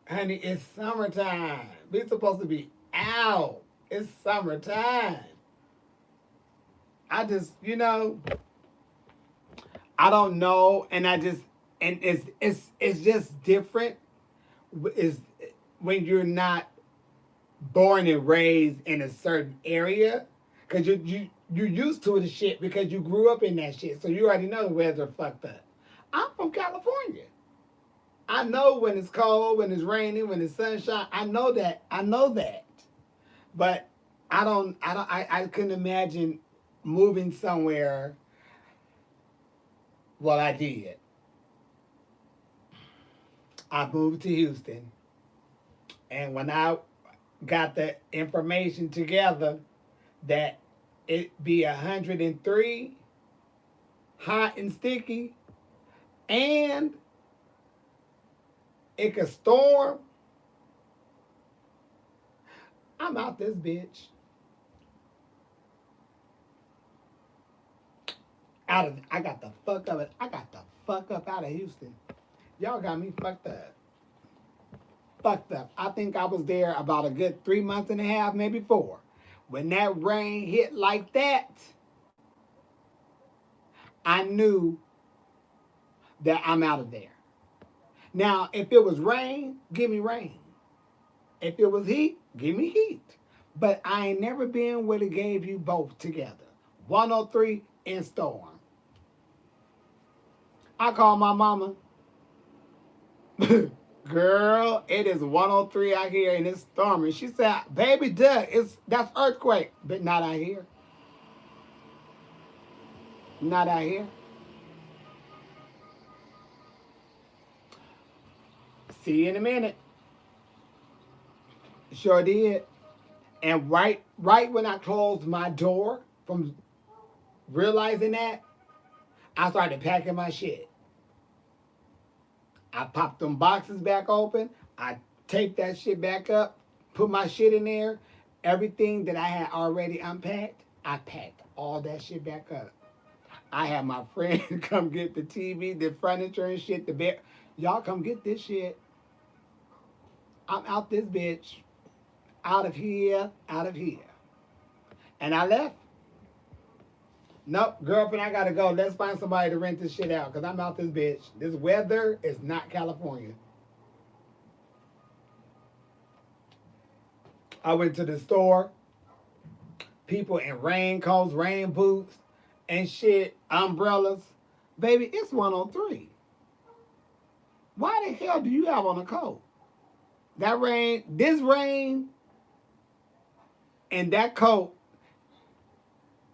Honey, it's summertime. We're supposed to be out. It's summertime. I just, I don't know, and it's just different. Is when you're not born and raised in a certain area, because you used to the shit because you grew up in that shit, so you already know the weather fucked up. I'm from California. I know when it's cold, when it's raining, when it's sunshine. I know that. I know that. But I couldn't imagine moving somewhere. Well, I did. I moved to Houston, and when I got the information together that it be 103, hot and sticky, and it could storm, I'm out this bitch. I got the fuck up it. I got the fuck up out of Houston. Y'all got me fucked up. Fucked up. I think I was there about a good 3 months and a half, maybe 4. When that rain hit like that, I knew that I'm out of there. Now, if it was rain, give me rain. If it was heat, give me heat. But I ain't never been where they gave you both together. 103 and storm. I called my mama. Girl, it is 103 out here and it's storming. She said, baby duck, that's earthquake. But not out here. Not out here. See you in a minute. Sure did. And right when I closed my door from realizing that, I started packing my shit. I popped them boxes back open. I taped that shit back up, put my shit in there. Everything that I had already unpacked, I packed all that shit back up. I had my friend come get the TV, the furniture and shit, the bed. Y'all come get this shit. I'm out this bitch. Out of here, out of here. And I left. Nope, girlfriend, I gotta go. Let's find somebody to rent this shit out because I'm out this bitch. This weather is not California. I went to the store. People in raincoats, rain boots, and shit, umbrellas. Baby, it's 103. Why the hell do you have on a coat? This rain, and that coat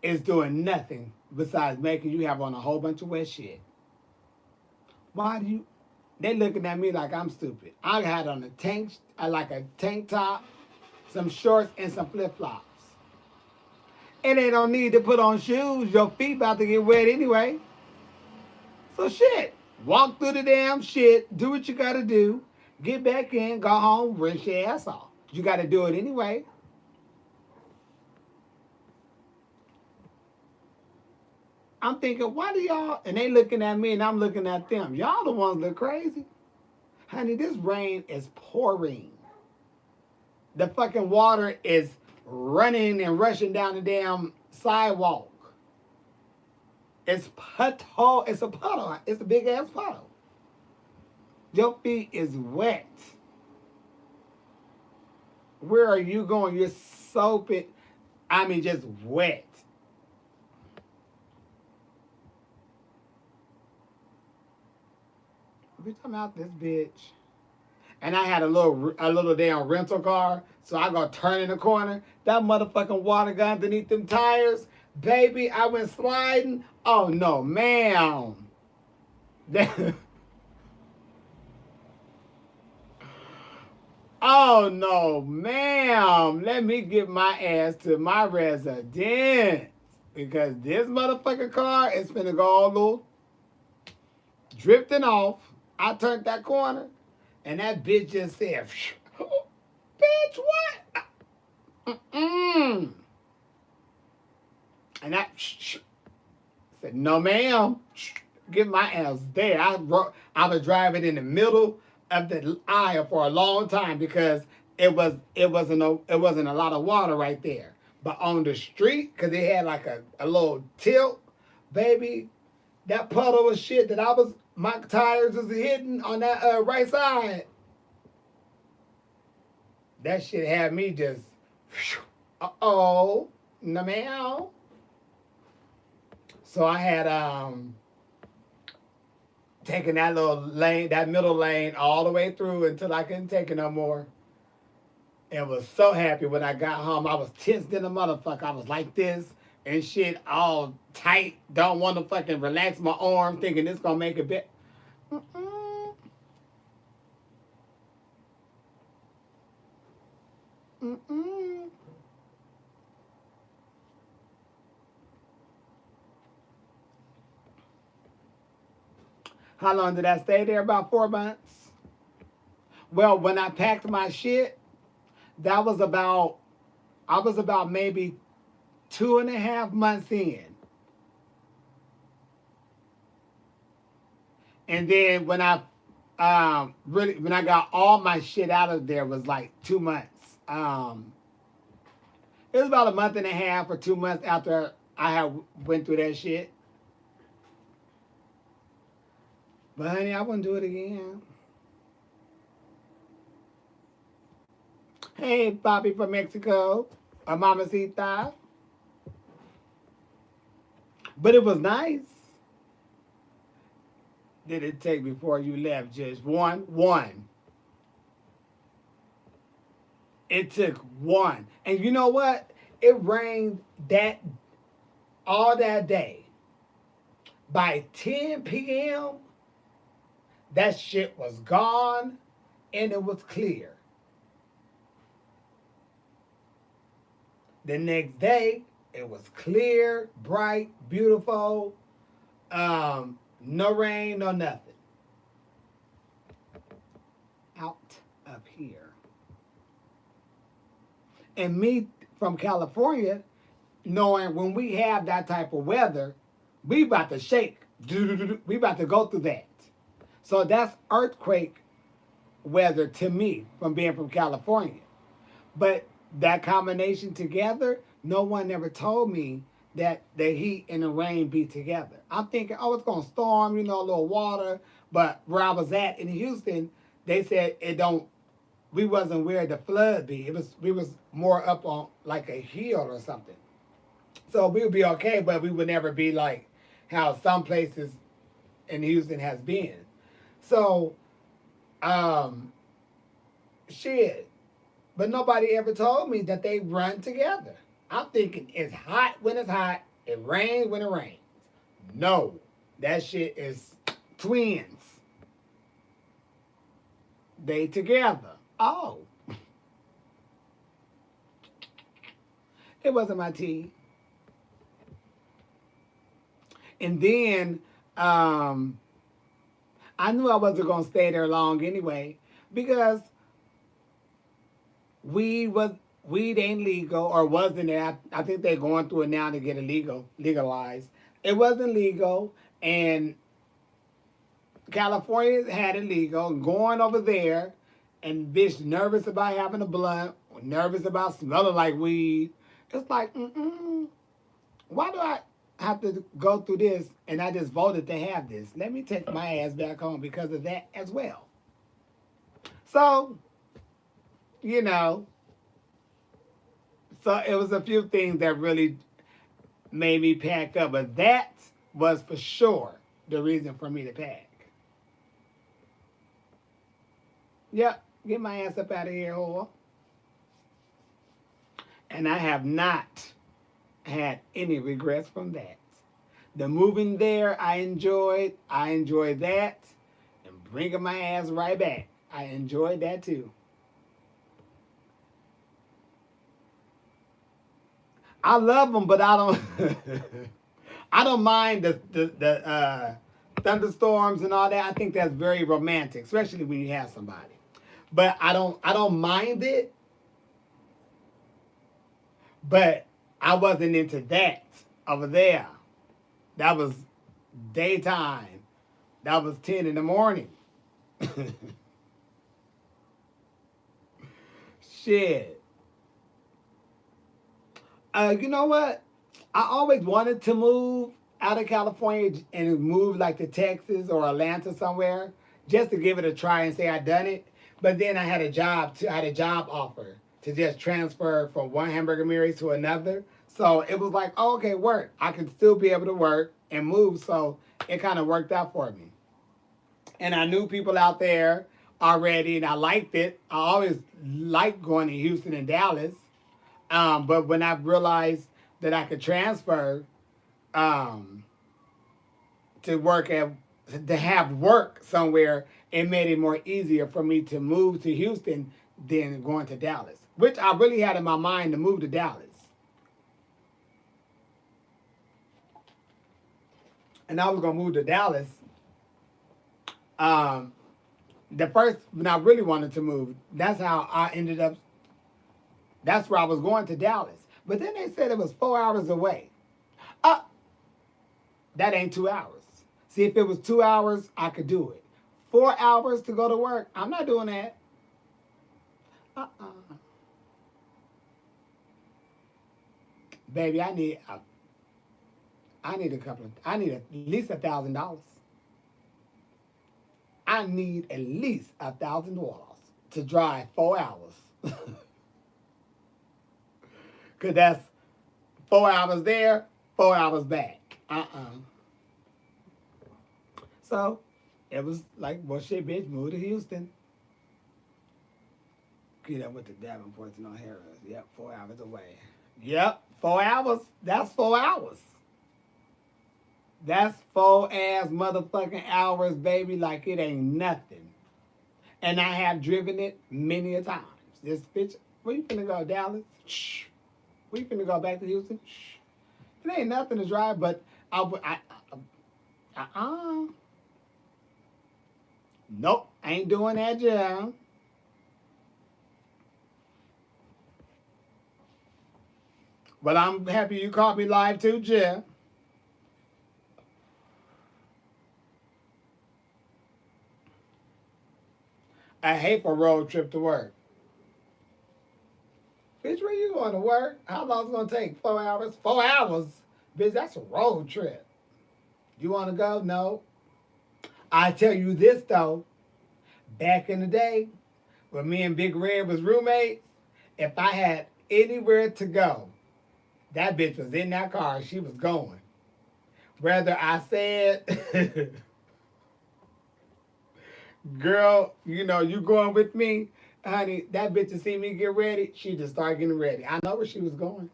is doing nothing besides making you have on a whole bunch of wet shit. Why do you? They looking at me like I'm stupid. I had on like a tank top, some shorts, and some flip flops. And they don't need to put on shoes. Your feet about to get wet anyway. So shit, walk through the damn shit. Do what you gotta do. Get back in. Go home. Rinse your ass off. You gotta do it anyway. I'm thinking, why do y'all, and they looking at me and I'm looking at them. Y'all the ones look crazy. Honey, this rain is pouring. The fucking water is running and rushing down the damn sidewalk. It's puddle. It's a puddle. It's a big ass puddle. Your feet is wet. Where are you going? You're soaping. I mean, just wet. Bitch, I'm out this bitch. And I had a little damn rental car, so I go turn in the corner. That motherfucking water got underneath them tires. Baby, I went sliding. Oh no, ma'am. Oh no, ma'am. Let me get my ass to my residence. Because this motherfucking car is finna go all little drifting off. I turned that corner, and that bitch just said, bitch, what? Mm-mm. And I said, no, ma'am. Get my ass there. I was driving in the middle of the aisle for a long time because it wasn't a lot of water right there. But on the street, because it had like a little tilt, baby, that puddle of shit that my tires was hitting on that right side. that shit had me just, uh-oh, no meow. So I had taken that little lane, that middle lane, all the way through until I couldn't take it no more. And was so happy when I got home. I was tensed in a motherfucker. I was like this and shit, all tight. Don't want to fucking relax my arm, thinking this gonna make it better. Mm-mm. Mm-mm. How long did I stay there? About 4 months. Well, when I packed my shit, that was about, I was about maybe 2.5 months in. And then really when I got all my shit out of there was like 2 months. It was about a month and a half or 2 months after I had went through that shit. But honey, I wouldn't do it again. Hey, Bobby from Mexico, a mamacita. But it was nice. Did it take before you left? Just one? One. It took one. And you know what? It rained that all that day. By 10 p.m., that shit was gone and it was clear. The next day, it was clear, bright, beautiful. No rain, no nothing. Out of here. And me from California, knowing when we have that type of weather, we about to shake. We about to go through that. So that's earthquake weather to me from being from California. But that combination together, no one ever told me that the heat and the rain be together. I'm thinking, oh, it's gonna storm, a little water. But where I was at in Houston, they said it don't. We wasn't where the flood be. We was more up on like a hill or something. So we would be okay, but we would never be like how some places in Houston has been. So, um, shit. But nobody ever told me that they run together. I'm thinking it's hot when it's hot, it rains when it rains. No, that shit is twins. They together. Oh, it wasn't my tea. And then I knew I wasn't gonna stay there long anyway because weed ain't legal or wasn't there. I think they're going through it now to get it legalized. It wasn't legal, and California had it legal. Going over there, and bitch nervous about having a blunt, nervous about smelling like weed. It's like, why do I have to go through this? And I just voted to have this. Let me take my ass back home because of that as well. So, you know, so it was a few things that really made me pack up, but that was for sure the reason for me to pack. Yep, get my ass up out of here, whore. And I have not had any regrets from that. The moving there, I enjoyed. I enjoyed that. And bringing my ass right back, I enjoyed that too. I love them, but I don't. I don't mind the thunderstorms and all that. I think that's very romantic, especially when you have somebody. But I don't mind it. But I wasn't into that over there. That was daytime. That was 10 in the morning. Shit. You know what? I always wanted to move out of California and move like to Texas or Atlanta somewhere just to give it a try and say I done it. But then I had a job offer to just transfer from one Hamburger Mary's to another. So it was like, oh, okay, work. I can still be able to work and move. So it kind of worked out for me. And I knew people out there already, and I liked it. I always liked going to Houston and Dallas. But when I realized that I could transfer um, to work at to have work somewhere, it made it more easier for me to move to Houston than going to Dallas, which I really had in my mind to move to Dallas. And I was gonna move to Dallas. Um, the first when I really wanted to move, that's how I ended up. That's where I was going to Dallas. But then they said it was 4 hours away. Uh, that ain't 2 hours. See, if it was 2 hours, I could do it. 4 hours to go to work, I'm not doing that. Uh-uh. Baby, I need a couple of, I need at least $1,000. I need at least $1,000 to drive 4 hours. Cause that's 4 hours there, 4 hours back. So it was like, well, shit, bitch, move to Houston. Get up with the Davenport and O'Hara. Yep, 4 hours away. Yep, 4 hours. That's 4 hours. That's 4 ass motherfucking hours, baby, like it ain't nothing. And I have driven it many a times. This bitch, where you finna go, Dallas? Shh. Where you finna go back to Houston? Shh. It ain't nothing to drive, but uh-uh. Nope, ain't doing that, Jim. But I'm happy you caught me live too, Jim. I hate for road trip to work. Bitch, where you going to work? How long is it gonna take? 4 hours? 4 hours? Bitch, that's a road trip. You wanna go? No. I tell you this though, back in the day, when me and Big Red was roommates, if I had anywhere to go, that bitch was in that car. She was going. Whether I said, girl, you going with me? Honey, that bitch to see me get ready, she just started getting ready. I know where she was going.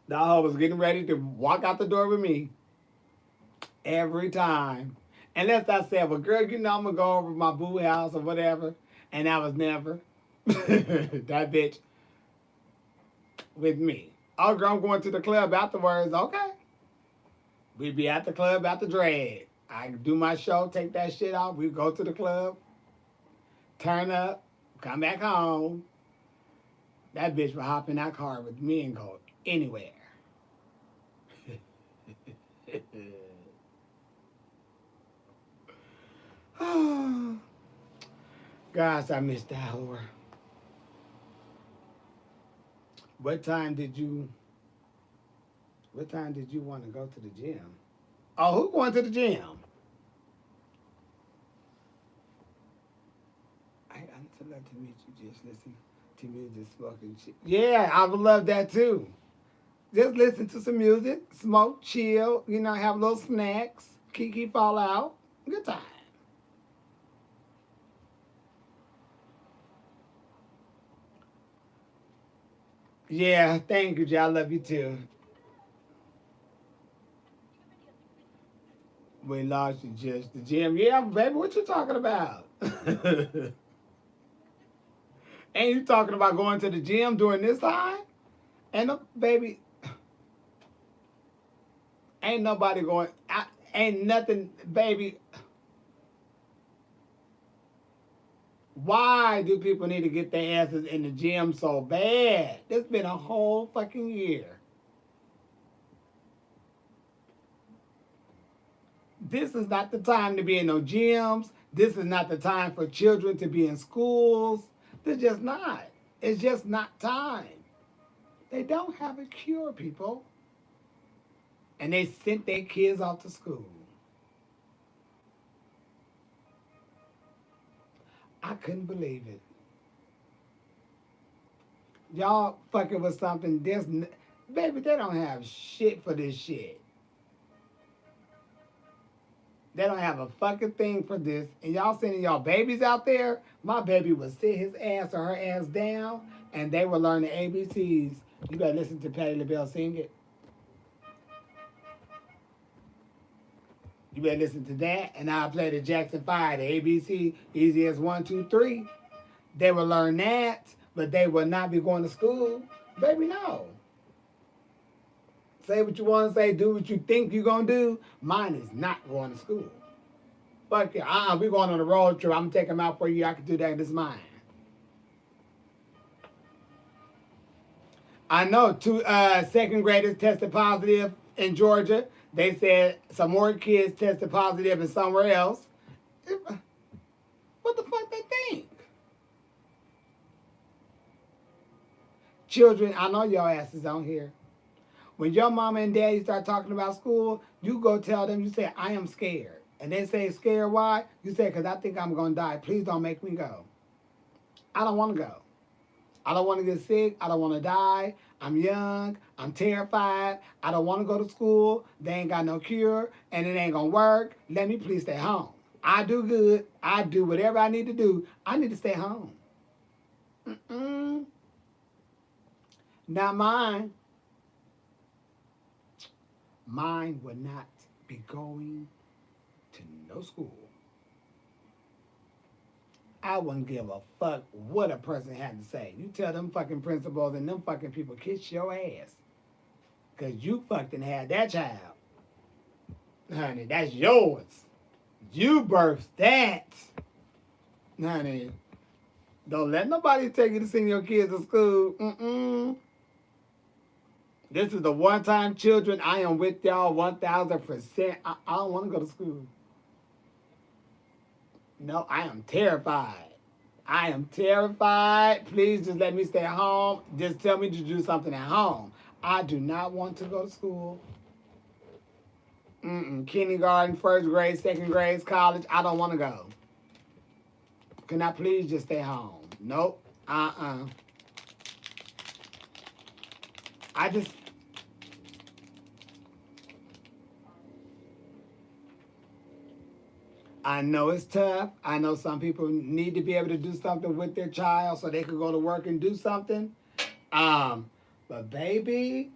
The hoe was getting ready to walk out the door with me every time. Unless I said, well, girl, I'm going to go over to my boo house or whatever. And that was never that bitch with me. Oh, girl, I'm going to the club afterwards. Okay. We'd be at the club after drag. I do my show, take that shit off. We go to the club, turn up, come back home. That bitch would hop in that car with me and go anywhere. Gosh, I missed the hour. What time did you what time did you want to go to the gym? Oh, who going to the gym? I'm so glad to meet you. Just listen to music, smoking shit. Yeah, I would love that too. Just listen to some music, smoke, chill, have little snacks, kiki fall out. Good time. Yeah, thank you, Jay. I love you too. We lost you just the gym. Yeah, baby, what you talking about? Ain't you talking about going to the gym during this time? And baby, ain't nobody going. Ain't nothing, baby. Why do people need to get their asses in the gym so bad? It's been a whole fucking year. This is not the time to be in no gyms. This is not the time for children to be in schools. They're just not. It's just not time. They don't have a cure, people. And they sent their kids off to school. I couldn't believe it. Y'all fucking with something. Baby, they don't have shit for this shit. They don't have a fucking thing for this. And y'all sending y'all babies out there. My baby would sit his ass or her ass down and they would learn the ABCs. You better listen to Patti LaBelle sing it. You better listen to that. And I'll play the Jackson 5, the ABC, easy as 1, 2, 3. They will learn that, but they will not be going to school. Baby, no. Say what you want to say, do what you think you're going to do. Mine is not going to school. Fuck you. We're going on a road trip. I'm going to take them out for you. I can do that. This is mine. I know 2 second graders tested positive in Georgia. They said some more kids tested positive in somewhere else. What the fuck they think? Children, I know your asses on here. When your mama and daddy start talking about school, you go tell them, you say, I am scared. And they say, scared why? You say, because I think I'm going to die. Please don't make me go. I don't want to go. I don't want to get sick. I don't want to die. I'm young. I'm terrified. I don't want to go to school. They ain't got no cure, and it ain't going to work. Let me please stay home. I do good. I do whatever I need to do. I need to stay home. Not mine. Mine would not be going to no school. I wouldn't give a fuck what a person had to say. You tell them fucking principals and them fucking people, kiss your ass. Because you fucking had that child. Honey, that's yours. You birthed that. Honey, don't let nobody take you to send your kids to school. This is the one time, children, I am with y'all 1,000%. I don't want to go to school. No, I am terrified. I am terrified. Please just let me stay at home. Just tell me to do something at home. I do not want to go to school. Kindergarten, first grade, second grade, college, I don't want to go. Can I please just stay home? Nope. I know it's tough. I know some people need to be able to do something with their child so they can go to work and do something. But baby,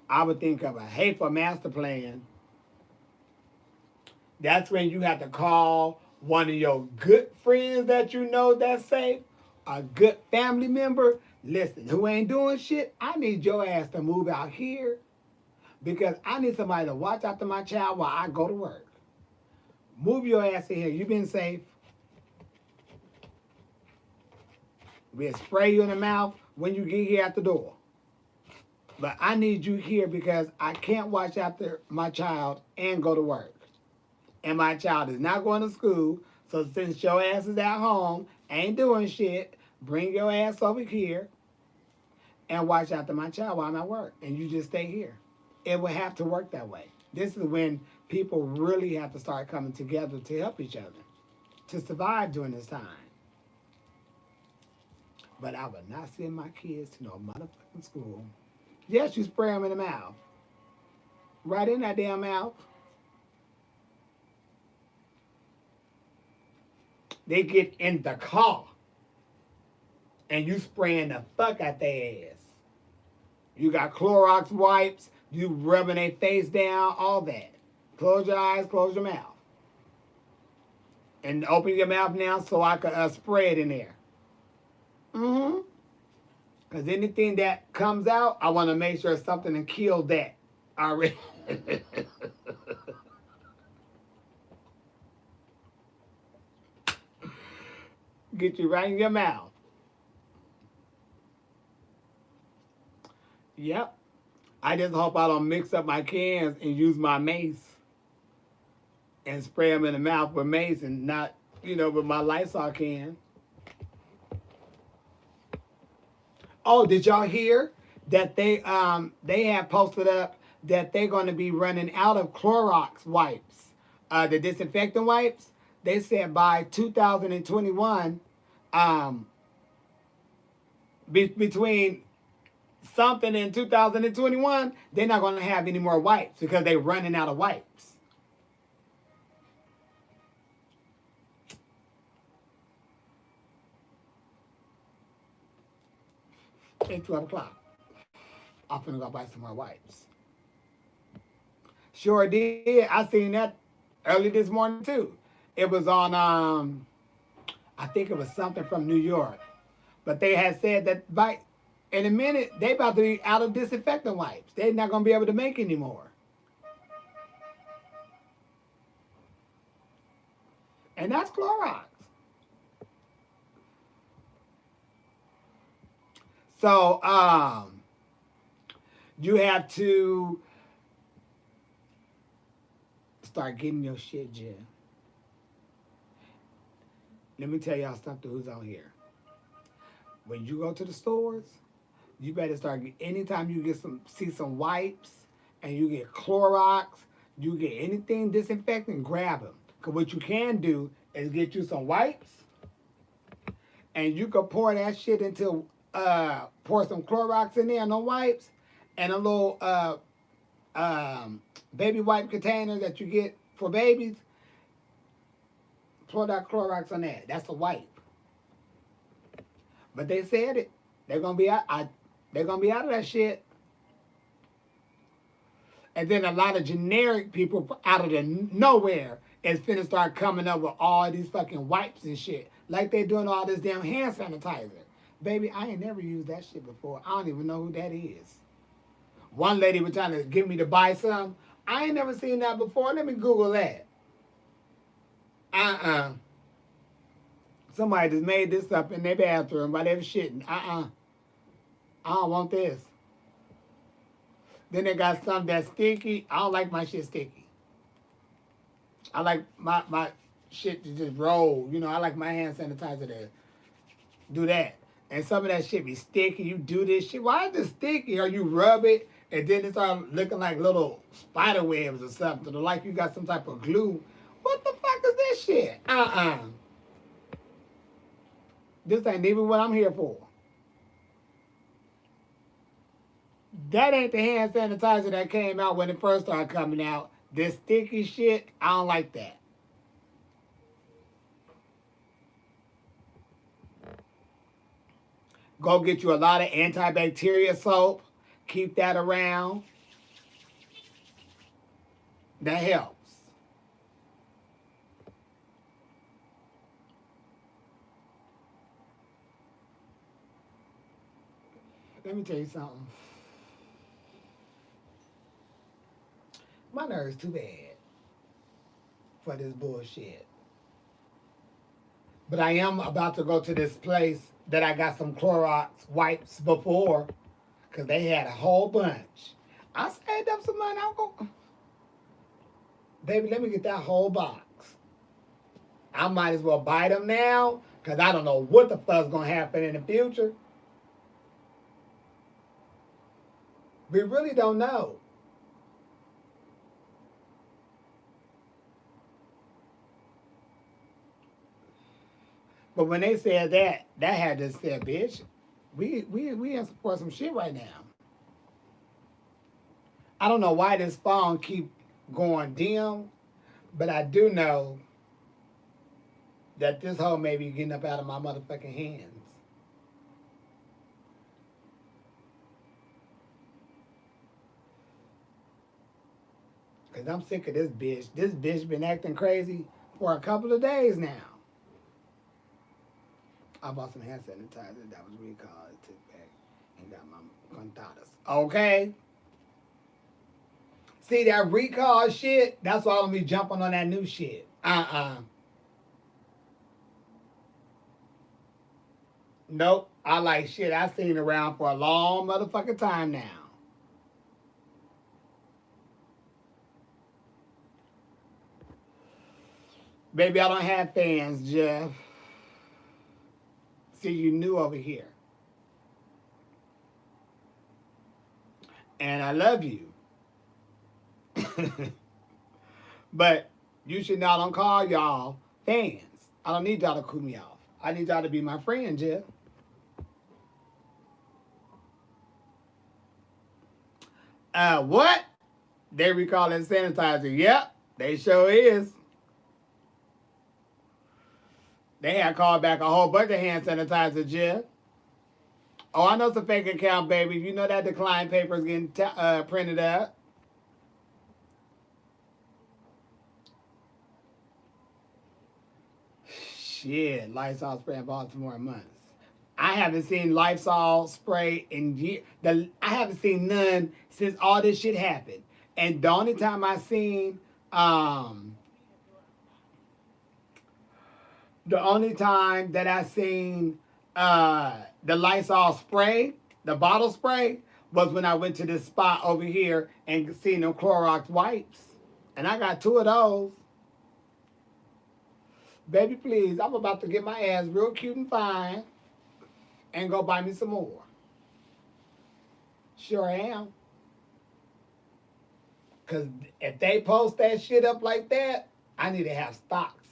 I would think of a hateful master plan. That's when you have to call one of your good friends that you know that's safe, a good family member. Listen, who ain't doing shit, I need your ass to move out here because I need somebody to watch after my child while I go to work. Move your ass in here. You been safe. We'll spray you in the mouth when you get here at the door. But I need you here because I can't watch after my child and go to work. And my child is not going to school. So since your ass is at home, ain't doing shit, bring your ass over here and watch after my child while I'm at work. And you just stay here. It will have to work that way. This is when people really have to start coming together to help each other, to survive during this time. But I would not send my kids to no motherfucking school. Yes, you spray them in the mouth. Right in that damn mouth. They get in the car and you spraying the fuck out their ass. You got Clorox wipes, you rubbing their face down, all that. Close your eyes, close your mouth. And open your mouth now so I can spray it in there. Because anything that comes out, I want to make sure something to kill that already. Get you right in your mouth. Yep. I just hope I don't mix up my cans and use my mace and spray them in the mouth with mace and not, with my Lysol can. Oh, did y'all hear that they have posted up that they're going to be running out of Clorox wipes, the disinfectant wipes. They said by 2021, um, between something in 2021, they're not going to have any more wipes because they're running out of wipes. It's 12 o'clock. I'm finna go buy some more wipes. Sure did. I seen that early this morning too. It was on I think it was something from New York. But they had said that by in a minute they about to be out of disinfectant wipes. They're not gonna be able to make anymore. And that's Clorox. So you have to start getting your shit, Jim. Let me tell y'all something who's on here. When you go to the stores, you better start anytime you get see some wipes and you get Clorox, you get anything disinfectant, grab them. Cause what you can do is get you some wipes and you can pour that shit into pour some Clorox in there and the wipes and a little baby wipe container that you get for babies. Pour that Clorox on that. That's a wipe. But they said it. They're gonna be out. They're gonna be out of that shit. And then a lot of generic people out of the nowhere is finna start coming up with all these fucking wipes and shit, like they doing all this damn hand sanitizer. Baby, I ain't never used that shit before. I don't even know who that is. One lady was trying to get me to buy some. I ain't never seen that before. Let me Google that. Somebody just made this up in their bathroom while they were shitting. I don't want this. Then they got some that's sticky. I don't like my shit sticky. I like my shit to just roll. You know, I like my hand sanitizer to do that. And some of that shit be sticky. You do this shit. Why is it sticky? Or you rub it and then it start looking like little spider webs or something. Or like you got some type of glue. What the fuck is this shit? This ain't even what I'm here for. That ain't the hand sanitizer that came out when it first started coming out. This sticky shit, I don't like that. Go get you a lot of antibacterial soap. Keep that around. That helps. Let me tell you something. My nerves too bad for this bullshit. But I am about to go to this place that I got some Clorox wipes before, because they had a whole bunch. I saved up some money. I'm going, baby, let me get that whole box. I might as well buy them now, because I don't know what the fuck's going to happen in the future. We really don't know. But when they said that, that had to say, bitch, we in for some shit right now. I don't know why this phone keep going dim, but I do know that this hoe may be getting up out of my motherfucking hands. Cause I'm sick of this bitch. This bitch been acting crazy for a couple of days now. I bought some hand sanitizer that was recalled, took back, and got my contadas. Okay? See that recall shit? That's why I'm gonna be jumping on that new shit. Nope. I like shit I seen around for a long motherfucking time now. Baby, I don't have fans, Jeff. See, you new over here. and I love you. But you should not don't call y'all fans. I don't need y'all to cool me off. I need y'all to be my friend, Jeff. What? They recall it sanitizer. Yep, they sure is. They had called back a whole bunch of hand sanitizer, Jeff. Oh, I know it's a fake account, baby. You know that decline paper is getting printed up. Shit, Lysol spray in Baltimore months. I haven't seen Lysol spray in years. I haven't seen none since all this shit happened. And the only time I seen, um, the only time that I seen the Lysol spray, the bottle spray, was when I went to this spot over here and seen them Clorox wipes. And I got two of those. Baby, please, I'm about to get my ass real cute and fine and go buy me some more. Sure am. Because if they post that shit up like that, I need to have stocks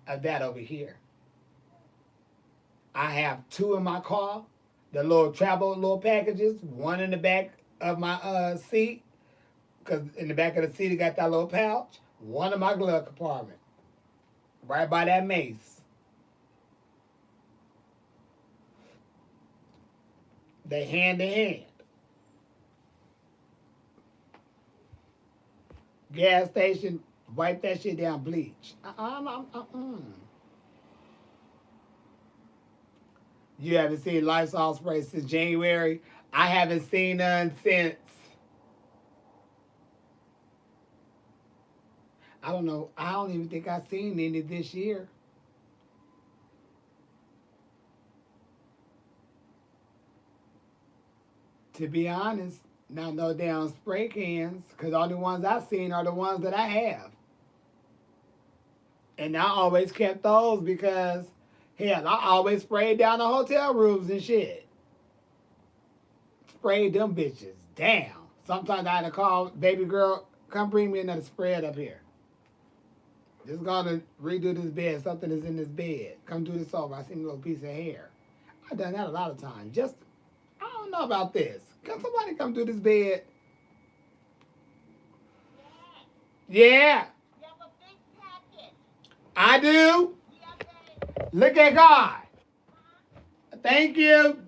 of that over here. I have two in my car, the little travel little packages, one in the back of my seat, because in the back of the seat it got that little pouch, one in my glove compartment, right by that mace. They hand in hand. Gas station, wipe that shit down, bleach. You haven't seen Lysol spray since January. I haven't seen none since. I don't know. I don't even think I've seen any this year. To be honest, not no damn spray cans, because all the ones I've seen are the ones that I have. And I always kept those because, hell, I always sprayed down the hotel rooms and shit. Sprayed them bitches down. Sometimes I had to call baby girl, come bring me another spread up here. Just gonna redo this bed. Something is in this bed. Come do this over. I seen a little piece of hair. I've done that a lot of times. Just, I don't know about this. Can somebody come do this bed? Yeah, I do. Look at God. Thank you.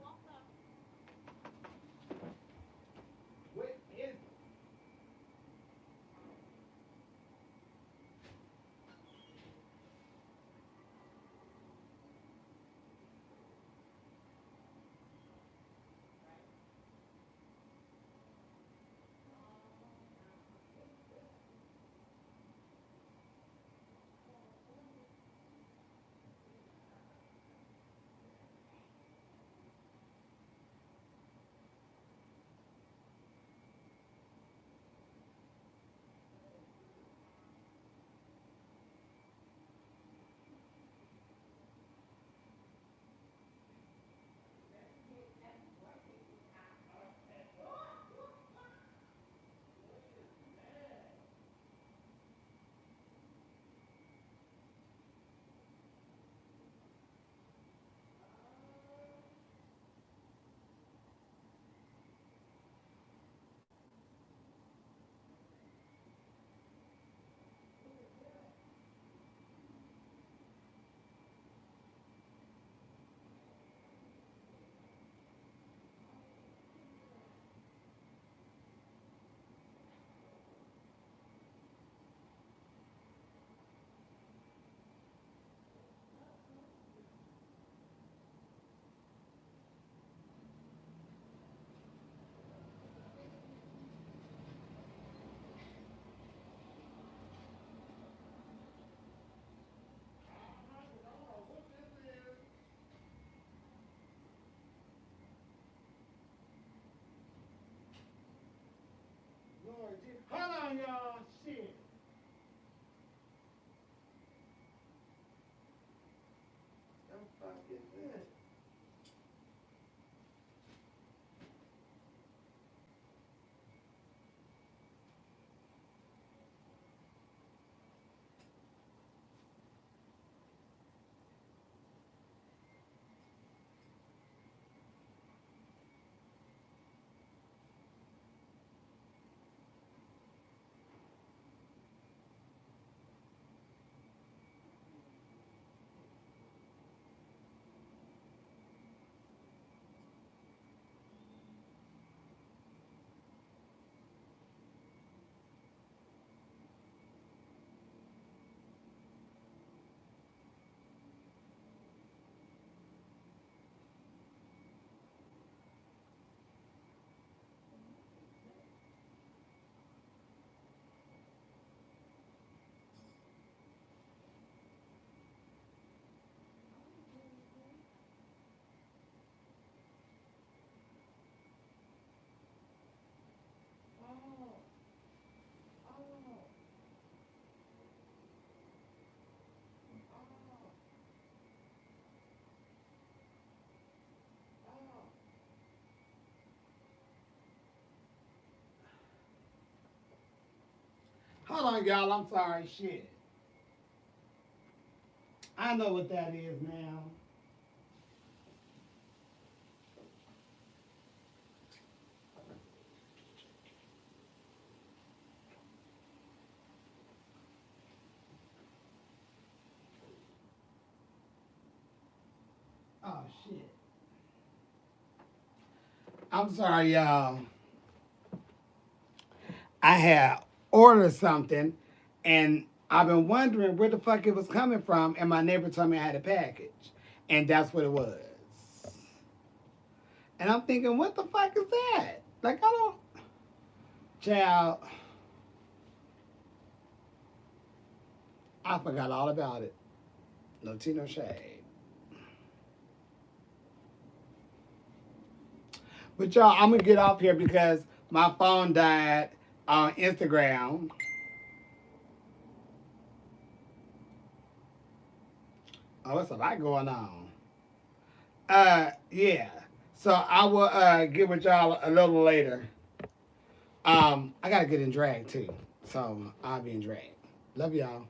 Hold on, y'all. Shit. I'm fucking good. Hold on, y'all. I'm sorry. Shit. I know what that is now. Oh shit. I'm sorry, y'all. I had ordered something, and I've been wondering where the fuck it was coming from, and my neighbor told me I had a package, and that's what it was. And I'm thinking, what the fuck is that? Like, I don't. Child, I forgot all about it. No tea, no shade. But y'all, I'm gonna get off here because my phone died on Instagram. Oh, it's a lot going on. Yeah. So I will get with y'all a little later. I gotta get in drag too. So I'll be in drag. Love y'all.